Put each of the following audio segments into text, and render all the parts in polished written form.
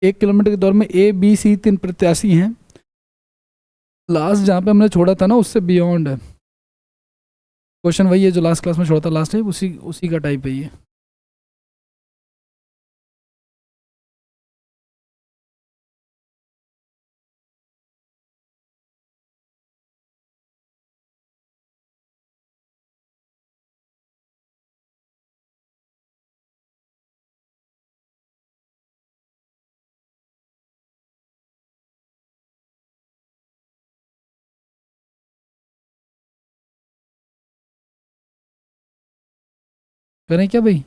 एक किलोमीटर की दौड़ में ए बी सी 3 प्रत्याशी हैं। लास्ट जहाँ पे हमने छोड़ा था ना उससे बियॉन्ड है क्वेश्चन, वही है जो लास्ट क्लास में छोड़ा था लास्ट टाइम, उसी उसी का टाइप है ये। करें क्या भाई?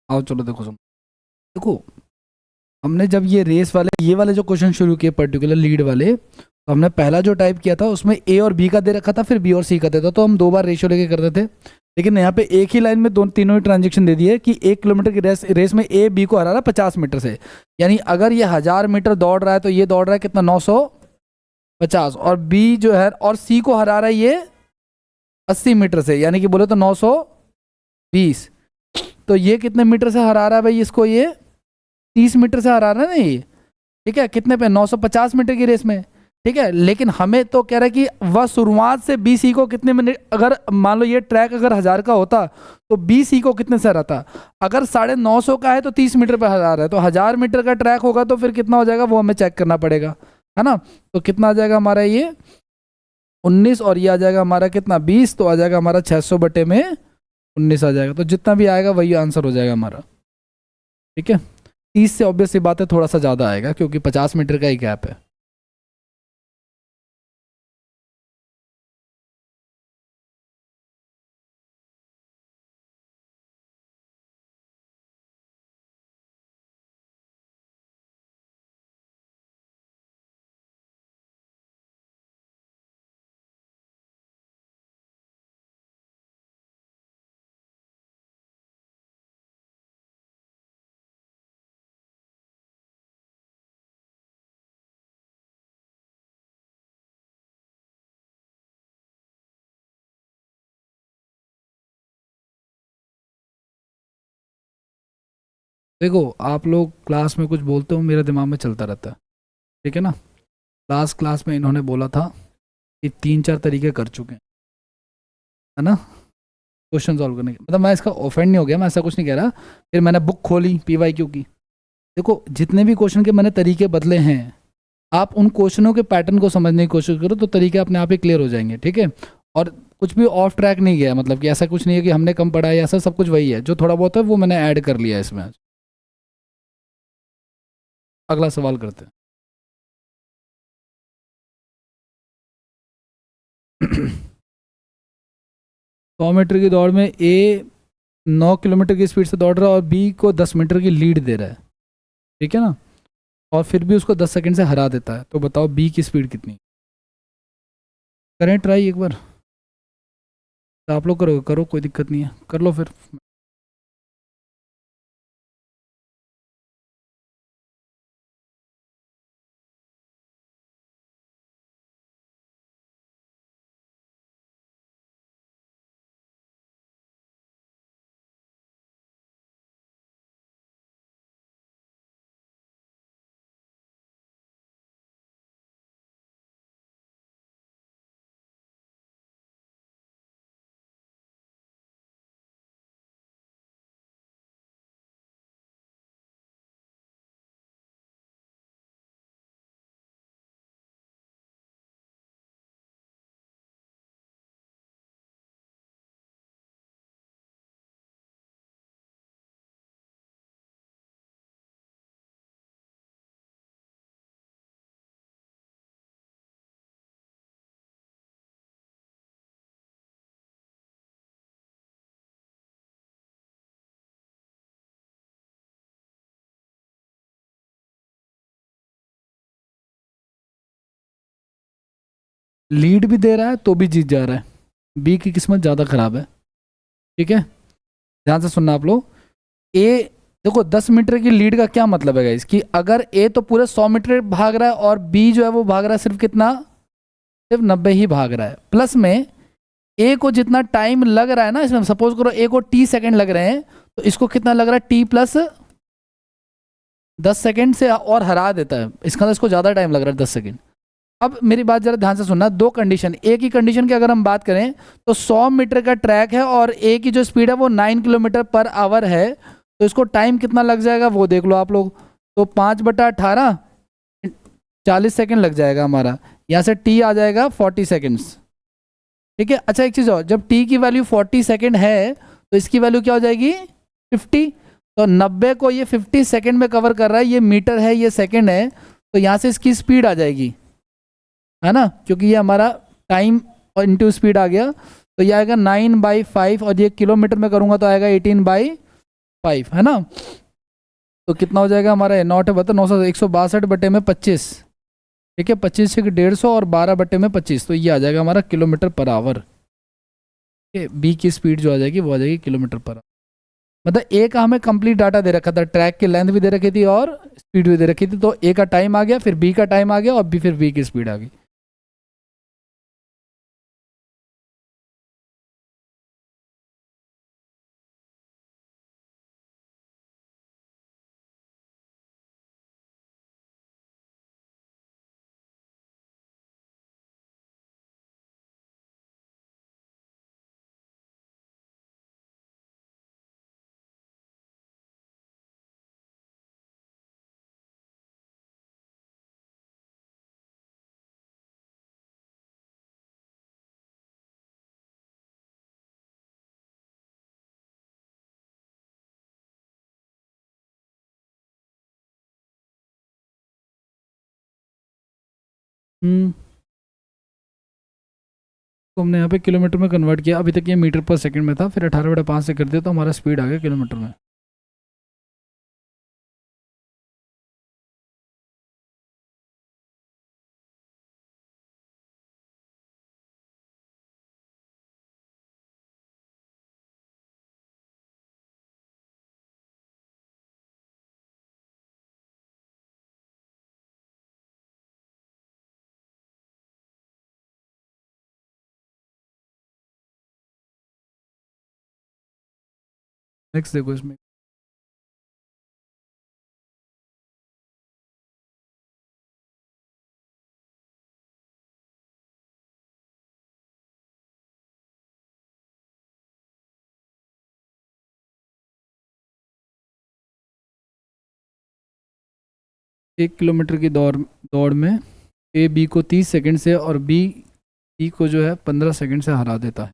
आओ चलो देखो सुन, देखो हमने जब ये वाले जो क्वेश्चन शुरू किए पर्टिकुलर लीड वाले, तो हमने पहला जो टाइप किया था उसमें ए और बी का दे रखा था, फिर बी और सी का देता, तो हम 2 बार रेशियो लेके करते थे। लेकिन यहाँ पे एक ही लाइन में तीनों ही ट्रांजेक्शन दे दिए कि 1 किलोमीटर की रेस में ए बी को हरा रहा है 50 मीटर से। यानी अगर ये 1000 मीटर दौड़ रहा है तो ये दौड़ रहा है कितना, 950, और बी जो है और सी को हरा रहा है ये 80 मीटर से, यानी कि बोले तो 920। तो ये कितने मीटर से हरा रहा है भाई इसको, ये 30 मीटर से हरा रहा है ना ये, ठीक है, कितने पे, 950 मीटर की रेस में, ठीक है। लेकिन हमें तो कह रहा है कि वह शुरुआत से बी सी को कितने मिनट, अगर मान लो ये ट्रैक अगर 1000 का होता तो बी सी को कितने से हराता। अगर 950 का है तो 30 मीटर पे हरा रहा है, तो 1000 मीटर का ट्रैक होगा तो फिर कितना हो जाएगा वो हमें चेक करना पड़ेगा, है ना। तो कितना आ जाएगा हमारा ये 19, और ये आ जाएगा हमारा कितना 20, तो आ जाएगा हमारा 600 बटे में 19 आ जाएगा। तो जितना भी आएगा वही आंसर हो जाएगा हमारा, ठीक है। 30 से ऑब्वियस सी बात है थोड़ा सा ज़्यादा आएगा क्योंकि 50 मीटर का ही गैप है। देखो आप लोग क्लास में कुछ बोलते हो मेरे दिमाग में चलता रहता है, ठीक है ना। लास्ट क्लास में इन्होंने बोला था कि 3-4 तरीके कर चुके हैं, है ना, क्वेश्चन सॉल्व करने के। मतलब मैं इसका ऑफेंड नहीं हो गया, मैं ऐसा कुछ नहीं कह रहा। फिर मैंने बुक खोली PYQ की, देखो जितने भी क्वेश्चन के मैंने तरीके बदले हैं, आप उन क्वेश्चनों के पैटर्न को समझने की कोशिश करो तो तरीके अपने आप ही क्लियर हो जाएंगे, ठीक है। और कुछ भी ऑफ ट्रैक नहीं गया, मतलब कि ऐसा कुछ नहीं है कि हमने कम पढ़ा है, ऐसा सब कुछ वही है, जो थोड़ा बहुत है वो मैंने ऐड कर लिया है इसमें आज। अगला सवाल करते हैं। 100 मीटर की दौड़ में ए 9 किलोमीटर की स्पीड से दौड़ रहा है और बी को 10 मीटर की लीड दे रहा है, ठीक है ना, और फिर भी उसको 10 सेकंड से हरा देता है, तो बताओ बी की स्पीड कितनी। करें ट्राई एक बार, तो आप लोग करो करो, कोई दिक्कत नहीं है, कर लो फिर। लीड भी दे रहा है तो भी जीत जा रहा है। बी की किस्मत ज़्यादा खराब है। ठीक है, ध्यान से सुनना आप लोग। ए देखो 10 मीटर की लीड का क्या मतलब है इसकी, अगर ए तो पूरे 100 मीटर भाग रहा है और बी जो है वो भाग रहा है सिर्फ कितना, सिर्फ 90 ही भाग रहा है। प्लस में ए को जितना टाइम लग रहा है ना इसमें, सपोज करो ए को टी सेकंड लग रहे हैं, तो इसको कितना लग रहा है, टी प्लस 10 सेकंड से और हरा देता है, इसका तो इसको ज़्यादा टाइम लग रहा है 10 सेकंड। अब मेरी बात जरा ध्यान से सुनना, दो कंडीशन, ए की कंडीशन की अगर हम बात करें तो 100 मीटर का ट्रैक है और ए की जो स्पीड है वो 9 किलोमीटर पर आवर है, तो इसको टाइम कितना लग जाएगा वो देख लो आप लोग। तो 5/18 40 सेकंड लग जाएगा हमारा, यहाँ से टी आ जाएगा 40 सेकंड्स। ठीक है, अच्छा एक चीज़ और, जब टी की वैल्यू 40 सेकंड है तो इसकी वैल्यू क्या हो जाएगी 50, तो 90 को ये 50 सेकंड में कवर कर रहा है, ये मीटर है ये सेकंड है, तो यहाँ से इसकी स्पीड आ जाएगी, है ना, क्योंकि ये हमारा टाइम और इंटू स्पीड आ गया, तो ये आएगा 9/5 और ये किलोमीटर में करूँगा तो आएगा 18/5, है ना। तो कितना हो जाएगा हमारा, नॉट है बता 900, 162/25। ठीक है, 25 से 150 और 12/25, तो ये आ जाएगा हमारा किलोमीटर पर आवर। ठीक है, बी की स्पीड जो आ जाएगी वो आ जाएगी किलोमीटर पर आवर। मतलब ए का हमें कंप्लीट डाटा दे रखा था, ट्रैक की लेंथ भी दे रखी थी और स्पीड भी दे रखी थी, तो ए का टाइम आ गया, फिर बी का टाइम आ गया और फिर बी की स्पीड आ गई। तो हमने यहाँ पे किलोमीटर में कन्वर्ट किया, अभी तक ये मीटर पर सेकंड में था, फिर 18/5 से कर दिया तो हमारा स्पीड आ गया किलोमीटर में। नेक्स्ट देखो इसमें, एक किलोमीटर की दौड़ दौड़ में ए बी को 30 सेकंड से और बी सी को जो है 15 सेकंड से हरा देता है।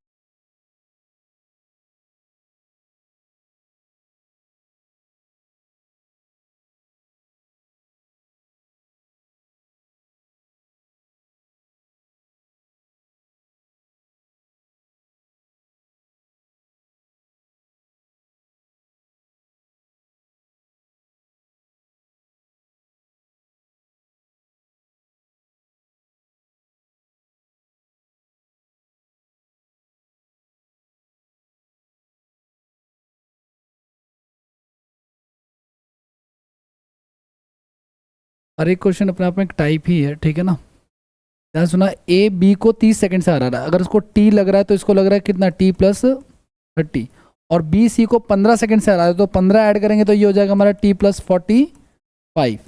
हर एक क्वेश्चन अपने आप में एक टाइप ही है, ठीक है ना। ध्यान सुना, ए बी को 30 सेकंड से हरा रहा है, अगर उसको टी लग रहा है तो इसको लग रहा है कितना, टी प्लस 30, और बी सी को 15 सेकंड से हरा रहा है तो 15 ऐड करेंगे तो ये हो जाएगा हमारा टी प्लस 45।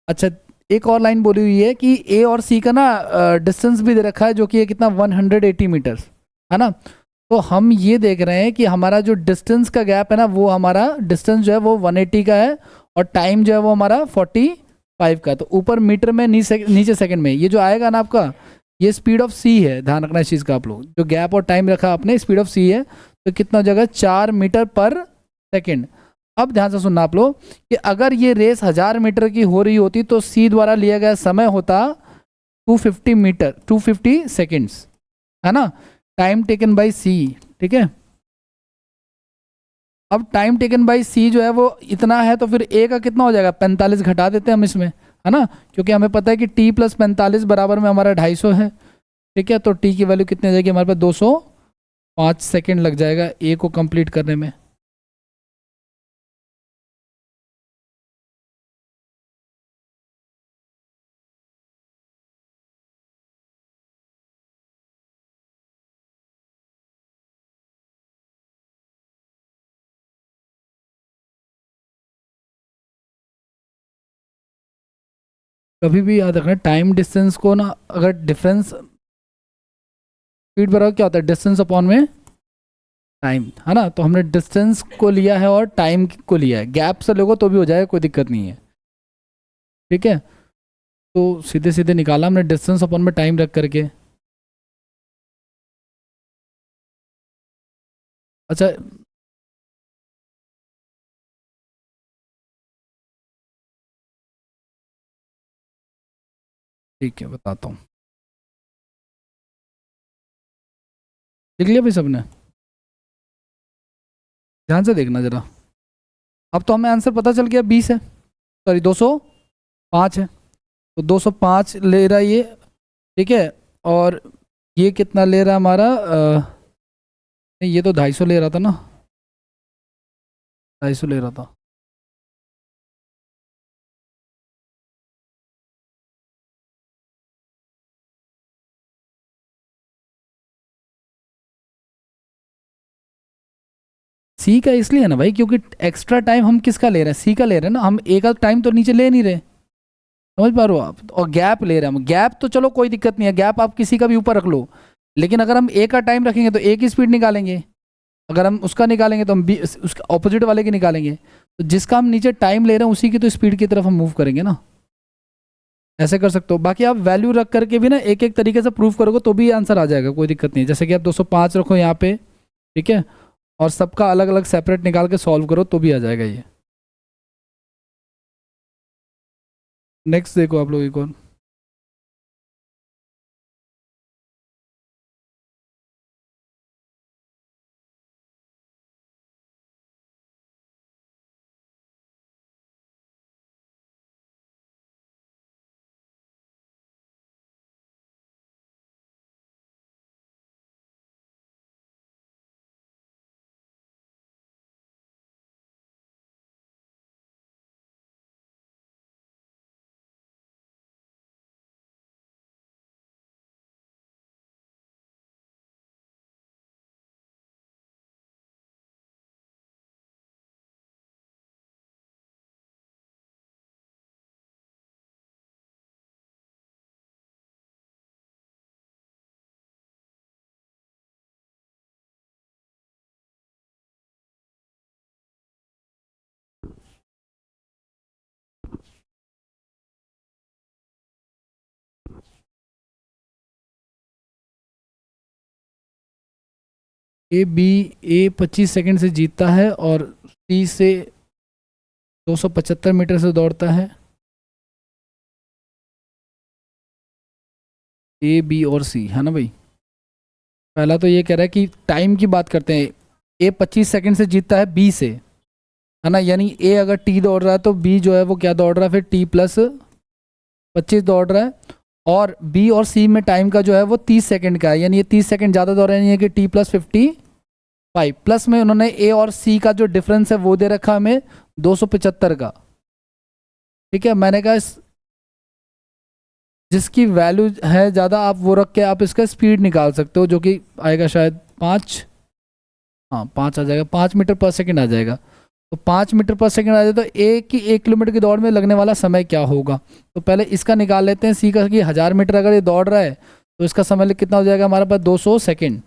अच्छा एक और लाइन बोली हुई है कि ए और सी का ना डिस्टेंस भी दे रखा है, जो कि ये कितना 180 मीटर्स, है ना। तो हम ये देख रहे हैं कि हमारा जो डिस्टेंस का गैप है ना, वो हमारा डिस्टेंस जो है वो 180 का है और टाइम जो है वो हमारा 45 का। तो ऊपर मीटर में नीचे सेकंड में, ये जो आएगा ना आपका, ये स्पीड ऑफ सी है, ध्यान रखना इस चीज़ का आप लोग, जो गैप और टाइम रखा आपने स्पीड ऑफ सी है, तो कितना हो जाएगा 4 मीटर पर सेकेंड। अब ध्यान से सुनना आप लोग कि अगर ये रेस 1000 मीटर की हो रही होती तो सी द्वारा लिया गया समय होता 250 सेकेंड्स, है ना, टाइम टेकन बाय सी। ठीक है, अब टाइम टेकन बाय सी जो है वो इतना है, तो फिर ए का कितना हो जाएगा, 45 घटा देते हैं हम इसमें, है ना, क्योंकि हमें पता है कि टी प्लस 45 बराबर में हमारा 250 है, ठीक है, तो टी की वैल्यू कितनी आ जाएगी हमारे पास, 205 सेकेंड लग जाएगा ए को कंप्लीट करने में। कभी भी याद रखना टाइम डिस्टेंस को ना, अगर डिफरेंस स्पीड बराबर क्या होता है, डिस्टेंस अपॉन में टाइम, है ना। तो हमने डिस्टेंस को लिया है और टाइम को लिया है, गैप से लोगो तो भी हो जाएगा, कोई दिक्कत नहीं है। ठीक है, तो सीधे सीधे निकाला हमने डिस्टेंस अपॉन में टाइम रख करके। अच्छा, ठीक है बताता हूँ, लिख लिया भाई सबने, ध्यान से देखना जरा। अब तो हमें आंसर पता चल गया 20 है, सॉरी 205 है, तो 205 ले रहा है ये। ठीक है, और ये कितना ले रहा है हमारा, नहीं ये तो 250 ले रहा था ना, 250 ले रहा था। सी का इसलिए है ना भाई, क्योंकि एक्स्ट्रा टाइम हम किसका ले रहे हैं, सी का ले रहे हैं ना, हम ए का टाइम तो नीचे ले नहीं रहे, समझ पा रहे हो आप। और गैप ले रहे हैं हम, गैप तो चलो कोई दिक्कत नहीं है, गैप आप किसी का भी ऊपर रख लो, लेकिन अगर हम ए का टाइम रखेंगे तो ए की स्पीड निकालेंगे, अगर हम उसका निकालेंगे तो हम बी उसका ऑपोजिट वाले की निकालेंगे, तो जिसका हम नीचे टाइम ले रहे हैं उसी की तो स्पीड की तरफ हम मूव करेंगे ना। ऐसे कर सकते हो, बाकी आप वैल्यू रख करके भी ना एक एक तरीके से प्रूव करोगे तो भी आंसर आ जाएगा, कोई दिक्कत नहीं है। जैसे कि आप 205 रखो यहाँ पे, ठीक है, और सबका अलग अलग सेपरेट निकाल के सॉल्व करो तो भी आ जाएगा ये। नेक्स्ट देखो आप लोग एक और। ए 25 सेकंड से जीतता है और सी से 275 मीटर से दौड़ता है। ए बी और सी है ना भाई। पहला तो ये कह रहा है कि टाइम की बात करते हैं, ए 25 सेकंड से जीतता है बी से, है ना, यानी ए अगर टी दौड़ रहा है तो बी जो है वो क्या दौड़ रहा है, फिर टी प्लस 25 दौड़ रहा है। और बी और सी में टाइम का जो है वो 30 सेकंड का है, यानी ये 30 सेकंड ज़्यादा दौड़ रहे हैं, कि टी प्लस 55 प्लस में उन्होंने ए और सी का जो डिफरेंस है वो दे रखा हमें 275 का। ठीक है, मैंने कहा जिसकी वैल्यू है ज़्यादा आप वो रख के आप इसका स्पीड निकाल सकते हो, जो कि आएगा शायद 5, हाँ 5 आ जाएगा, 5 मीटर पर सेकंड आ जाएगा। तो 5 मीटर पर सेकंड आ जाए तो 1 किलोमीटर की दौड़ में लगने वाला समय क्या होगा। तो पहले इसका निकाल लेते हैं, सी का, कि 1000 मीटर अगर ये दौड़ रहा है तो इसका समय कितना हो जाएगा हमारे पास, 200 सेकेंड।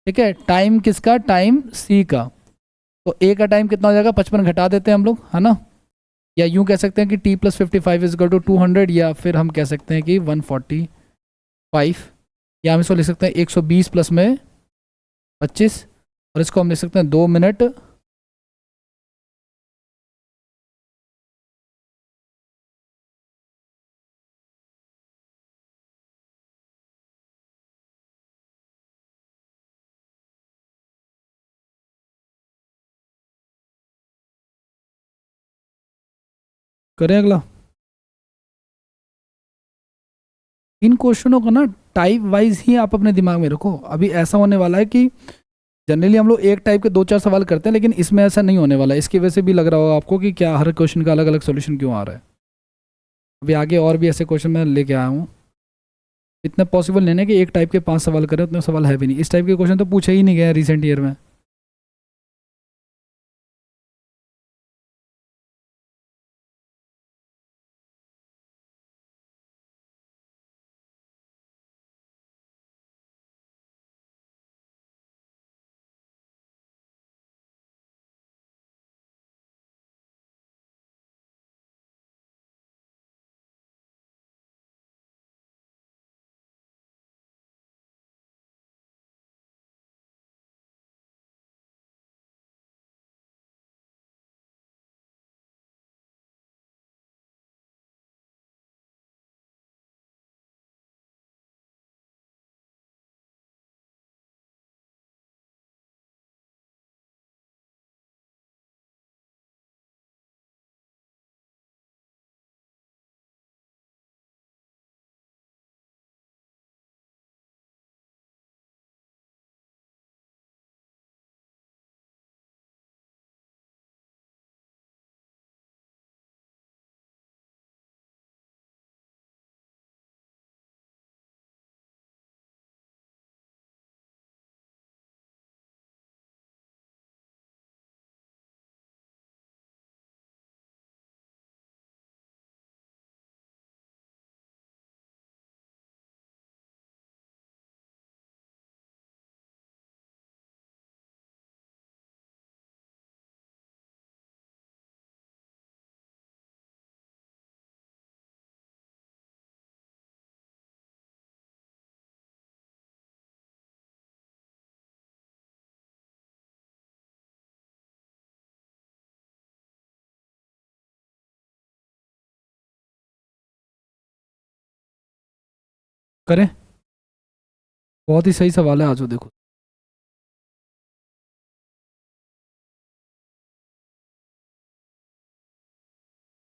ठीक है, टाइम किसका, टाइम सी का, तो ए का टाइम कितना हो जाएगा, 55 घटा देते हैं हम लोग, है ना। या यूं कह सकते हैं कि टी प्लस 55 = 200, या फिर हम कह सकते हैं कि 145, या हम इसको लिख सकते हैं 120 प्लस में 25, और इसको हम लिख सकते हैं 2 मिनट। करें अगला। इन क्वेश्चनों को ना टाइप वाइज ही आप अपने दिमाग में रखो। अभी ऐसा होने वाला है कि जनरली हम लोग एक टाइप के 2-4 सवाल करते हैं, लेकिन इसमें ऐसा नहीं होने वाला है। इसकी वजह से भी लग रहा होगा आपको कि क्या हर क्वेश्चन का अलग अलग सोल्यूशन क्यों आ रहा है। अभी आगे और भी ऐसे क्वेश्चन मैं लेके आया हूँ। इतना पॉसिबल नहीं है कि एक टाइप के 5 सवाल करें, उतने सवाल है भी नहीं। इस टाइप के क्वेश्चन तो पूछे ही नहीं गए रिसेंट ईयर में। करें, बहुत ही सही सवाल है। आज देखो,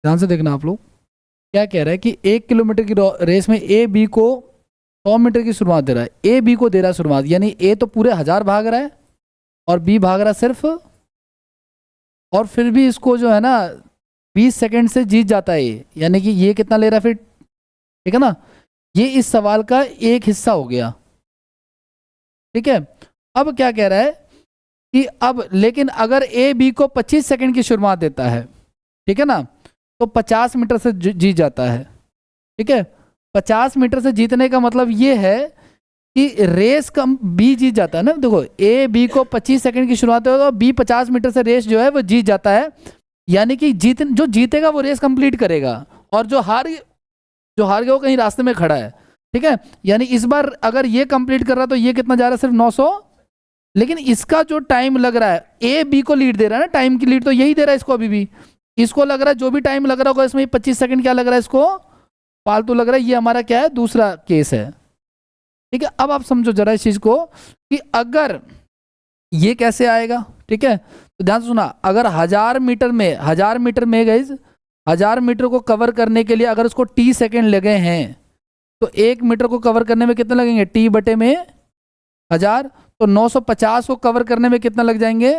ध्यान से देखना आप लोग। क्या कह रहा है कि 1 किलोमीटर की रेस में ए बी को 100 मीटर की शुरुआत दे रहा है। ए बी को दे रहा है शुरुआत, यानी ए तो पूरे 1000 भाग रहा है और बी भाग रहा है सिर्फ, और फिर भी इसको जो है ना 20 सेकंड से जीत जाता है ये। यानी कि ये कितना ले रहा है फिर, ठीक है ना। ये इस सवाल का एक हिस्सा हो गया, ठीक है। अब क्या कह रहा है कि अब लेकिन अगर ए बी को 25 सेकंड की शुरुआत देता है, ठीक है ना, तो 50 मीटर से जीत जाता है, ठीक है। 50 मीटर से जीतने का मतलब ये है कि रेस कम बी जीत जाता है ना। देखो, ए बी को 25 सेकंड की शुरुआत है तो बी 50 मीटर से रेस जो है वो जीत जाता है। यानी कि जो जीतेगा वो रेस कंप्लीट करेगा, और जो हार गया वो कहीं रास्ते में खड़ा है, ठीक है। यानी इस बार अगर ये कंप्लीट कर रहा है तो ये कितना जा रहा है, सिर्फ 900। लेकिन इसका जो टाइम लग रहा है, ए बी को लीड दे रहा है ना, टाइम की लीड तो यही दे रहा है इसको। अभी भी इसको लग रहा है जो भी टाइम लग रहा होगा इसमें 25 सेकंड क्या लग रहा है इसको, फालतू लग रहा है। ये हमारा क्या है, दूसरा केस है, ठीक है। अब आप समझो जरा इस चीज को कि अगर ये कैसे आएगा, ठीक है। तो ध्यान से सुना, अगर 1000 मीटर में गाइस 1000 मीटर को कवर करने के लिए अगर उसको टी सेकंड लगे हैं, तो 1 मीटर को कवर करने में कितने लगेंगे, टी बटे में 1000। तो 950 को कवर करने में कितना लग जाएंगे,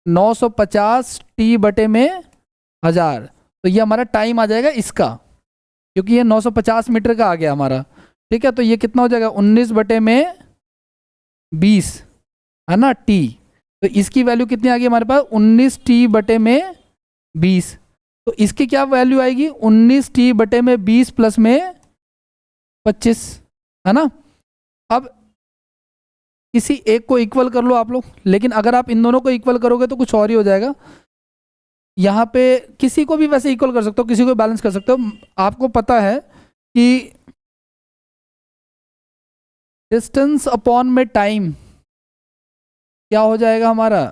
950 टी बटे में 1000। तो ये हमारा टाइम आ जाएगा इसका, क्योंकि ये 950 मीटर का आ गया हमारा, ठीक है। तो ये कितना हो जाएगा, 19 बटे में 20, है ना, टी। तो इसकी वैल्यू कितनी आ गई हमारे पास, 19 टी बटे में 20। तो इसकी क्या वैल्यू आएगी, 19 टी बटे में 20 प्लस में 25, है ना। अब किसी एक को इक्वल कर लो आप लोग, लेकिन अगर आप इन दोनों को इक्वल करोगे तो कुछ और ही हो जाएगा। यहाँ पे किसी को भी वैसे इक्वल कर सकते हो, किसी को बैलेंस कर सकते हो। आपको पता है कि डिस्टेंस अपॉन में टाइम क्या हो जाएगा हमारा,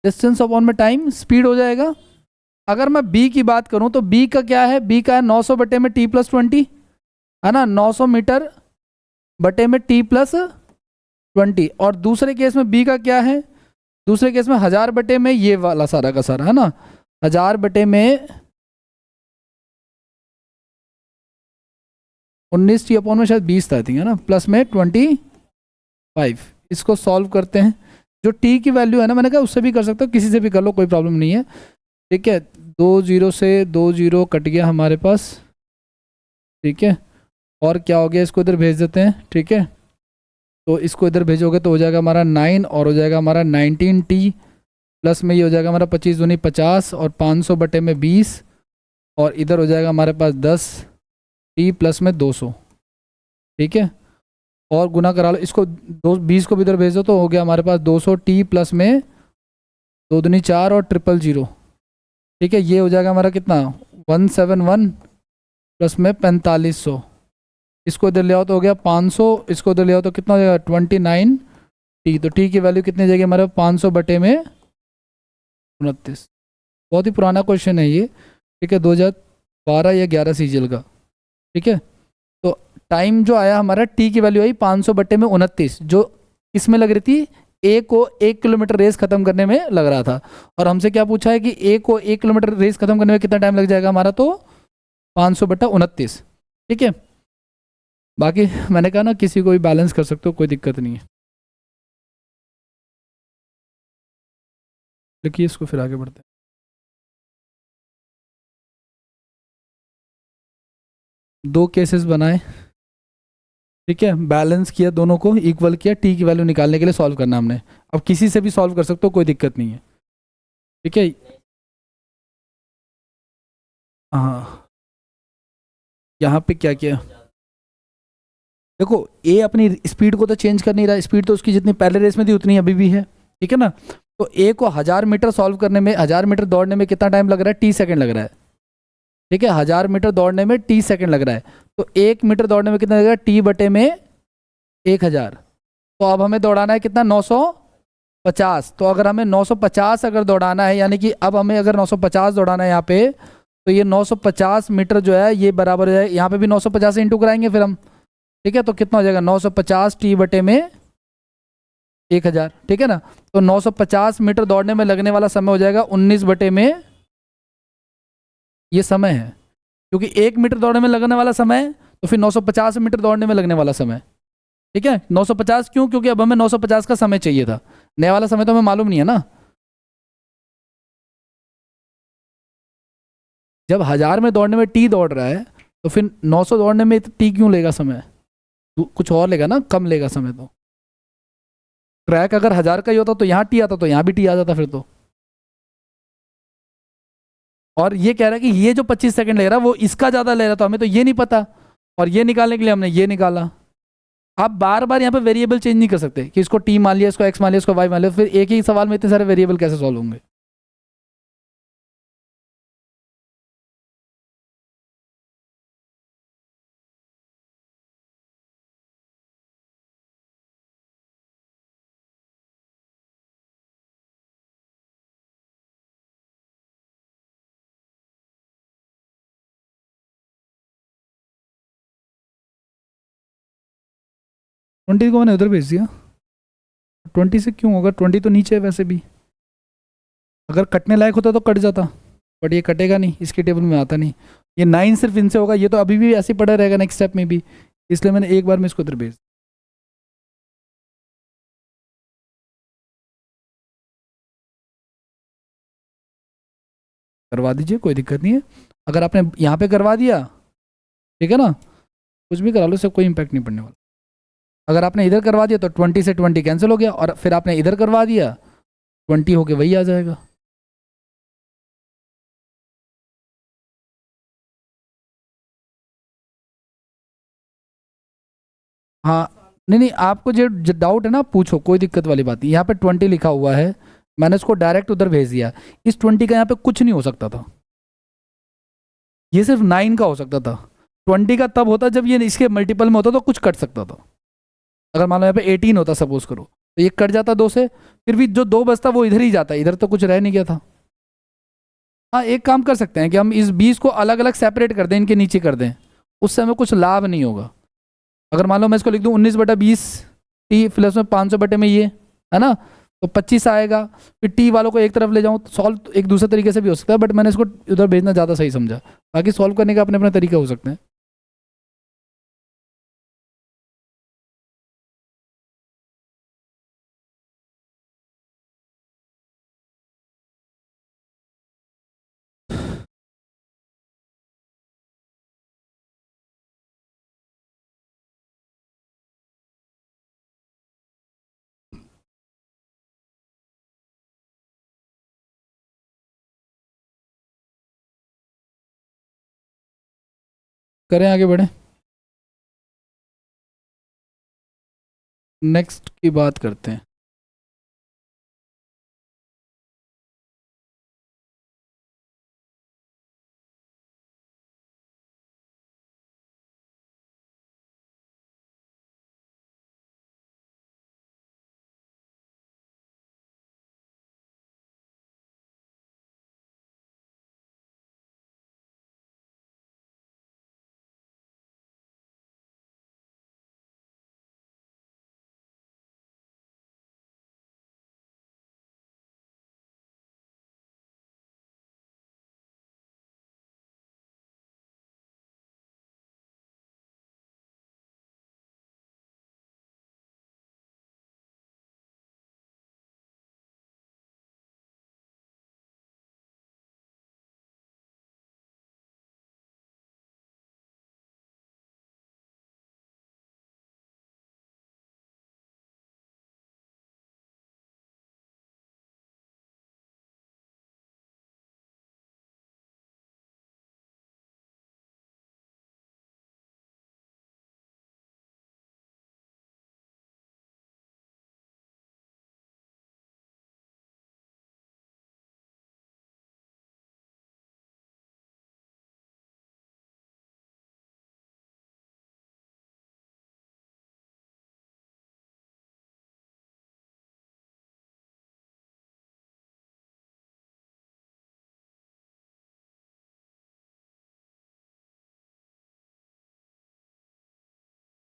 डिस्टेंस अपॉन में टाइम स्पीड हो जाएगा। अगर मैं बी की बात करूं तो बी का क्या है, बी का है 900 बटे में टी प्लस 20, है ना, 900 मीटर बटे में टी प्लस 20। और दूसरे केस में बी का क्या है, दूसरे केस में 1000 बटे में ये वाला सारा का सारा, है ना, 1000 बटे में 19 t अपॉन में शायद 20 था आई थिंक, है ना, प्लस में 25। इसको सॉल्व करते हैं। जो t की वैल्यू है ना, मैंने कहा उससे भी कर सकते हो, किसी से भी कर लो, कोई प्रॉब्लम नहीं है। ठीक है, 2 0 से 2 0 कट गया हमारे पास। ठीक है, और क्या हो गया, इसको इधर भेज देते हैं। ठीक है, तो इसको इधर भेजोगे तो हो जाएगा हमारा 9 और हो जाएगा हमारा 19t, प्लस में ये हो जाएगा हमारा 25 दूनी 50 और 500 बटे में 20, और इधर हो जाएगा हमारे पास 10t प्लस में 200। ठीक है, और गुना करा लो इसको, 20 को भी इधर भेज दो तो हो गया हमारे पास 200t प्लस में 2 दूनी 4 और 000। ठीक है, ये हो जाएगा हमारा कितना, 171 प्लस में 4500। इसको इधर ले आओ तो हो गया 500, इसको इधर ले आओ तो कितना हो जाएगा 29t। तो t की वैल्यू कितनी जाएगी हमारे 500 बटे में 29। बहुत ही पुराना क्वेश्चन है ये। ठीक है, 2012 या 11 सीजल का। ठीक है, तो टाइम जो आया हमारा, t की वैल्यू आई 500 बटे में 29, जो इसमें लग रही थी a को 1 किलोमीटर रेस खत्म करने में लग रहा था। और हमसे क्या पूछा है कि a को 1 किलोमीटर रेस खत्म करने में कितना टाइम लग जाएगा हमारा, तो 500 बटा 29। ठीक है, बाकी मैंने कहा ना किसी को भी बैलेंस कर सकते हो, कोई दिक्कत नहीं है। देखिए इसको फिर आगे बढ़ते हैं। दो केसेस बनाए। ठीक है, बैलेंस किया, दोनों को इक्वल किया, टी की वैल्यू निकालने के लिए सॉल्व करना हमने। अब किसी से भी सॉल्व कर सकते हो, कोई दिक्कत नहीं है। ठीक है, हाँ, यहाँ पे क्या किया, देखो ए अपनी स्पीड को तो चेंज कर नहीं रहा, स्पीड तो उसकी जितनी पहले रेस में थी उतनी अभी भी है। ठीक है ना, तो ए को 1000 मीटर सॉल्व करने में, 1000 मीटर दौड़ने में कितना टाइम लग रहा है, टी सेकंड लग रहा है। ठीक है, 1000 मीटर दौड़ने में टी सेकंड लग रहा है, तो 1 मीटर दौड़ने में कितना लगेगा, टी बटे में 1000। तो अब हमें दौड़ाना है कितना, 950। तो अगर हमें 950 अगर दौड़ाना है, यानी कि अब हमें अगर 950 दौड़ाना है यहाँ पे, तो ये 950 मीटर जो है ये बराबर है, यहाँ पे भी 950 से इंटू कराएंगे फिर हम। ठीक है, तो कितना हो जाएगा, 950 टी बटे में 1000। ठीक है ना, तो 950 मीटर दौड़ने में लगने वाला समय हो जाएगा 19 बटे में ये समय है, क्योंकि 1 मीटर दौड़ने में लगने वाला समय, तो फिर 950 मीटर दौड़ने में लगने वाला समय। ठीक है, 950 क्यों, क्योंकि अब हमें 950 का समय चाहिए था, नया वाला समय तो हमें मालूम नहीं है ना। जब 1000 में दौड़ने में टी दौड़ रहा है, तो फिर 900 दौड़ने में टी क्यों लेगा समय, कुछ और लेगा ना, कम लेगा समय। तो ट्रैक अगर 1000 का ही होता तो यहाँ टी आता, तो यहाँ भी टी आ जाता फिर तो। और ये कह रहा है कि ये जो 25 सेकंड ले रहा है वो इसका ज़्यादा ले रहा, तो हमें तो ये नहीं पता, और ये निकालने के लिए हमने ये निकाला। आप बार बार यहाँ पे वेरिएबल चेंज नहीं कर सकते कि इसको टी मान लिया, इसको एक्स मान लिया, इसको वाई मान लिया, फिर एक ही सवाल में इतने सारे वेरिएबल कैसे सॉल्व होंगे। ट्वेंटी को मैंने उधर भेज दिया, 20 से क्यों होगा, 20 तो नीचे है वैसे भी, अगर कटने लायक होता तो कट जाता, बट ये कटेगा नहीं, इसके टेबल में आता नहीं। ये 9 सिर्फ इनसे होगा, ये तो अभी भी ऐसे ही पड़ा रहेगा नेक्स्ट स्टेप में भी, इसलिए मैंने एक बार में इसको उधर भेज। करवा दीजिए, कोई दिक्कत नहीं है। अगर आपने यहाँ पे करवा दिया, ठीक है ना, कुछ भी करा लो, इससे कोई इम्पैक्ट नहीं पड़ने वाला। अगर आपने इधर करवा दिया तो 20 से 20 कैंसिल हो गया, और फिर आपने इधर करवा दिया 20 होके वही आ जाएगा। हाँ, नहीं नहीं, आपको जो डाउट है ना पूछो, कोई दिक्कत वाली बात नहीं। यहाँ पे 20 लिखा हुआ है, मैंने इसको डायरेक्ट उधर भेज दिया। इस 20 का यहाँ पे कुछ नहीं हो सकता था, ये सिर्फ 9 का हो सकता था। 20 का तब होता जब ये इसके मल्टीपल में होता तो कुछ कट सकता था। अगर मान लो यहाँ पे 18 होता सपोज करो, तो ये कट जाता 2 से, फिर भी जो 2 बचता वो इधर ही जाता, इधर तो कुछ रह नहीं गया था। हाँ, एक काम कर सकते हैं कि हम इस 20 को अलग अलग सेपरेट कर दें, इनके नीचे कर दें, उससे हमें कुछ लाभ नहीं होगा। अगर मान लो मैं इसको लिख दूँ 19 बटा 20 टी प्लस में 500 बटे में ये, है ना, तो 25 आएगा। फिर टी वालों को एक तरफ ले जाऊँ तो सॉल्व एक दूसरे तरीके से भी हो सकता है, बट मैंने इसको उधर भेजना ज़्यादा सही समझा। बाकी सॉल्व करने का अपने अपने तरीके हो सकते हैं। करें आगे बढ़े, नेक्स्ट की बात करते हैं।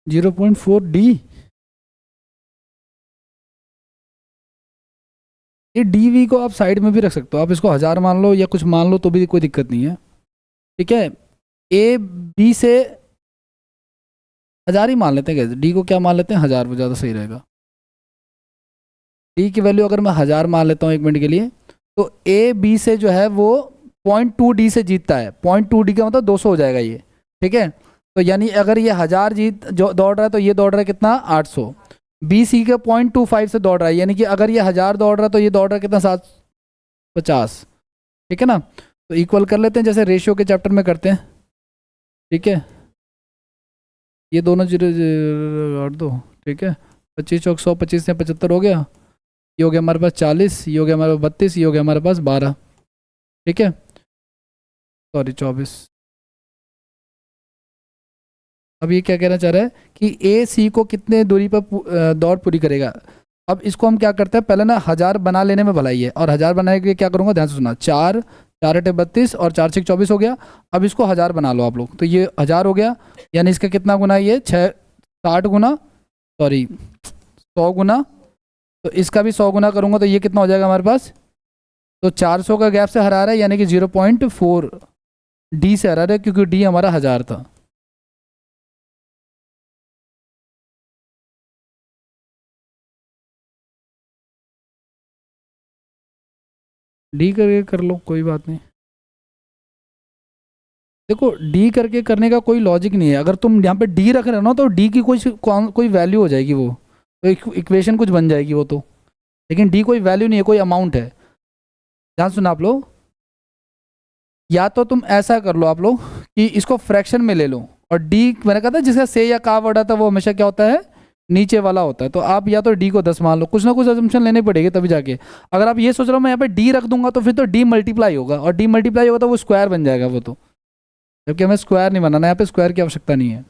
जीरो पॉइंट फोर डी, ये डी वी को आप साइड में भी रख सकते हो, आप इसको 1000 मान लो या कुछ मान लो तो भी कोई दिक्कत नहीं है, ठीक है। ए बी से 1000 ही मान लेते हैं, कैसे डी को क्या मान लेते हैं 1000, वो ज़्यादा सही रहेगा। डी की वैल्यू अगर मैं 1000 मान लेता हूँ 1 मिनट के लिए, तो ए बी से जो है वो 0.2 डी से जीतता है, 0.2 डी का मतलब 200 हो जाएगा ये, ठीक है। तो यानी अगर ये 1000 जीत जो दौड़ रहा है तो ये दौड़ रहा है कितना 800, बी सी के 0.25 से दौड़ रहा है, यानी कि अगर ये 1000 दौड़ रहा है तो ये दौड़ रहा है कितना 750, ठीक है ना। तो इक्वल कर लेते हैं जैसे रेशियो के चैप्टर में करते हैं, ठीक है। ये दोनों जीरो काट दो, ठीक है। 25 चौक 100, 25 से 75 हो गया, ये हो गया हमारे पास 40, ये हो गया हमारे पास 32, ये हो गया हमारे पास 12, ठीक है, सॉरी 24। अब ये क्या कहना चाह रहा है कि ए सी को कितने दूरी पर दौड़ पूरी करेगा। अब इसको हम क्या करते हैं, पहले ना 1000 बना लेने में भलाई है, और 1000 बनाने के लिए क्या करूँगा, ध्यान से सुना, 4 4 8 32 और 4 6 24 हो गया। अब इसको 1000 बना लो आप लोग, तो ये 1000 हो गया, यानी इसका कितना गुना, ये 60 गुना, सॉरी 100 गुना, तो इसका भी 100 गुना करूँगा तो ये कितना हो जाएगा हमारे पास, तो 400 का गैप से हरा रहा है, यानी कि 0.4 डी से हरा रहा है, क्योंकि डी हमारा 1000 था। डी करके कर लो, कोई बात नहीं। देखो डी करके करने का कोई लॉजिक नहीं है, अगर तुम यहाँ पे डी रख रहे हो ना तो डी की कोई वैल्यू हो जाएगी, वो तो इक्वेशन कुछ बन जाएगी वो तो, लेकिन डी कोई वैल्यू नहीं है, कोई अमाउंट है। ध्यान सुना आप लोग, या तो तुम ऐसा कर लो आप लोग कि इसको फ्रैक्शन में ले लो, और डी मैंने कहा था जिसका से या का वर्ड आता है वो हमेशा क्या होता है, नीचे वाला होता है। तो आप या तो डी को 10 मान लो, कुछ ना कुछ अजम्पशन लेने पड़ेगी तभी जाके। अगर आप ये सोच रहे हो मैं यहाँ पे डी रख दूंगा तो फिर तो डी मल्टीप्लाई होगा, और डी मल्टीप्लाई होगा तो वो स्क्वायर बन जाएगा वो तो, जबकि हमें स्क्वायर नहीं बनाना, यहाँ पे स्क्वायर की आवश्यकता नहीं है।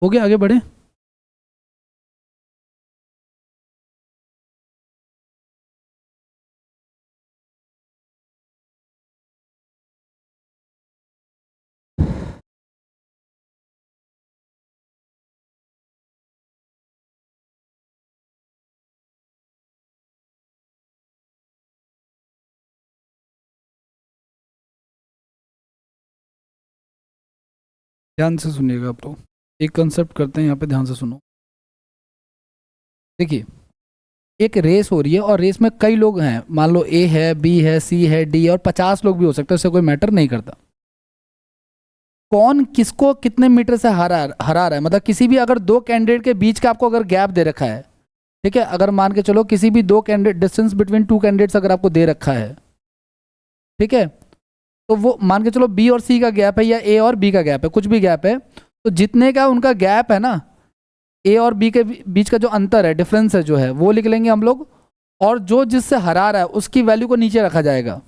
हो गया, आगे बढ़े। ध्यान से सुनिएगा आप लोग, एक कंसेप्ट करते हैं यहाँ पे, ध्यान से सुनो। देखिए एक रेस हो रही है, और रेस में कई लोग हैं, मान लो ए है, बी है, सी है, डी, और 50 लोग भी हो सकते हैं, उससे कोई मैटर नहीं करता। कौन किसको कितने मीटर से हरा रहा है, मतलब किसी भी अगर दो कैंडिडेट के बीच का आपको अगर गैप दे रखा है, ठीक है, अगर मान के चलो किसी भी दो candidate, distance between two candidates अगर आपको दे रखा है, ठीक है, तो वो मान के चलो बी और सी का गैप है या ए और बी का गैप है, कुछ भी गैप है, तो जितने का उनका गैप है ना, ए और बी के बीच का जो अंतर है, डिफरेंस है जो है, वो लिख लेंगे हम लोग, और जो जिससे हरा रहा है उसकी वैल्यू को नीचे रखा जाएगा।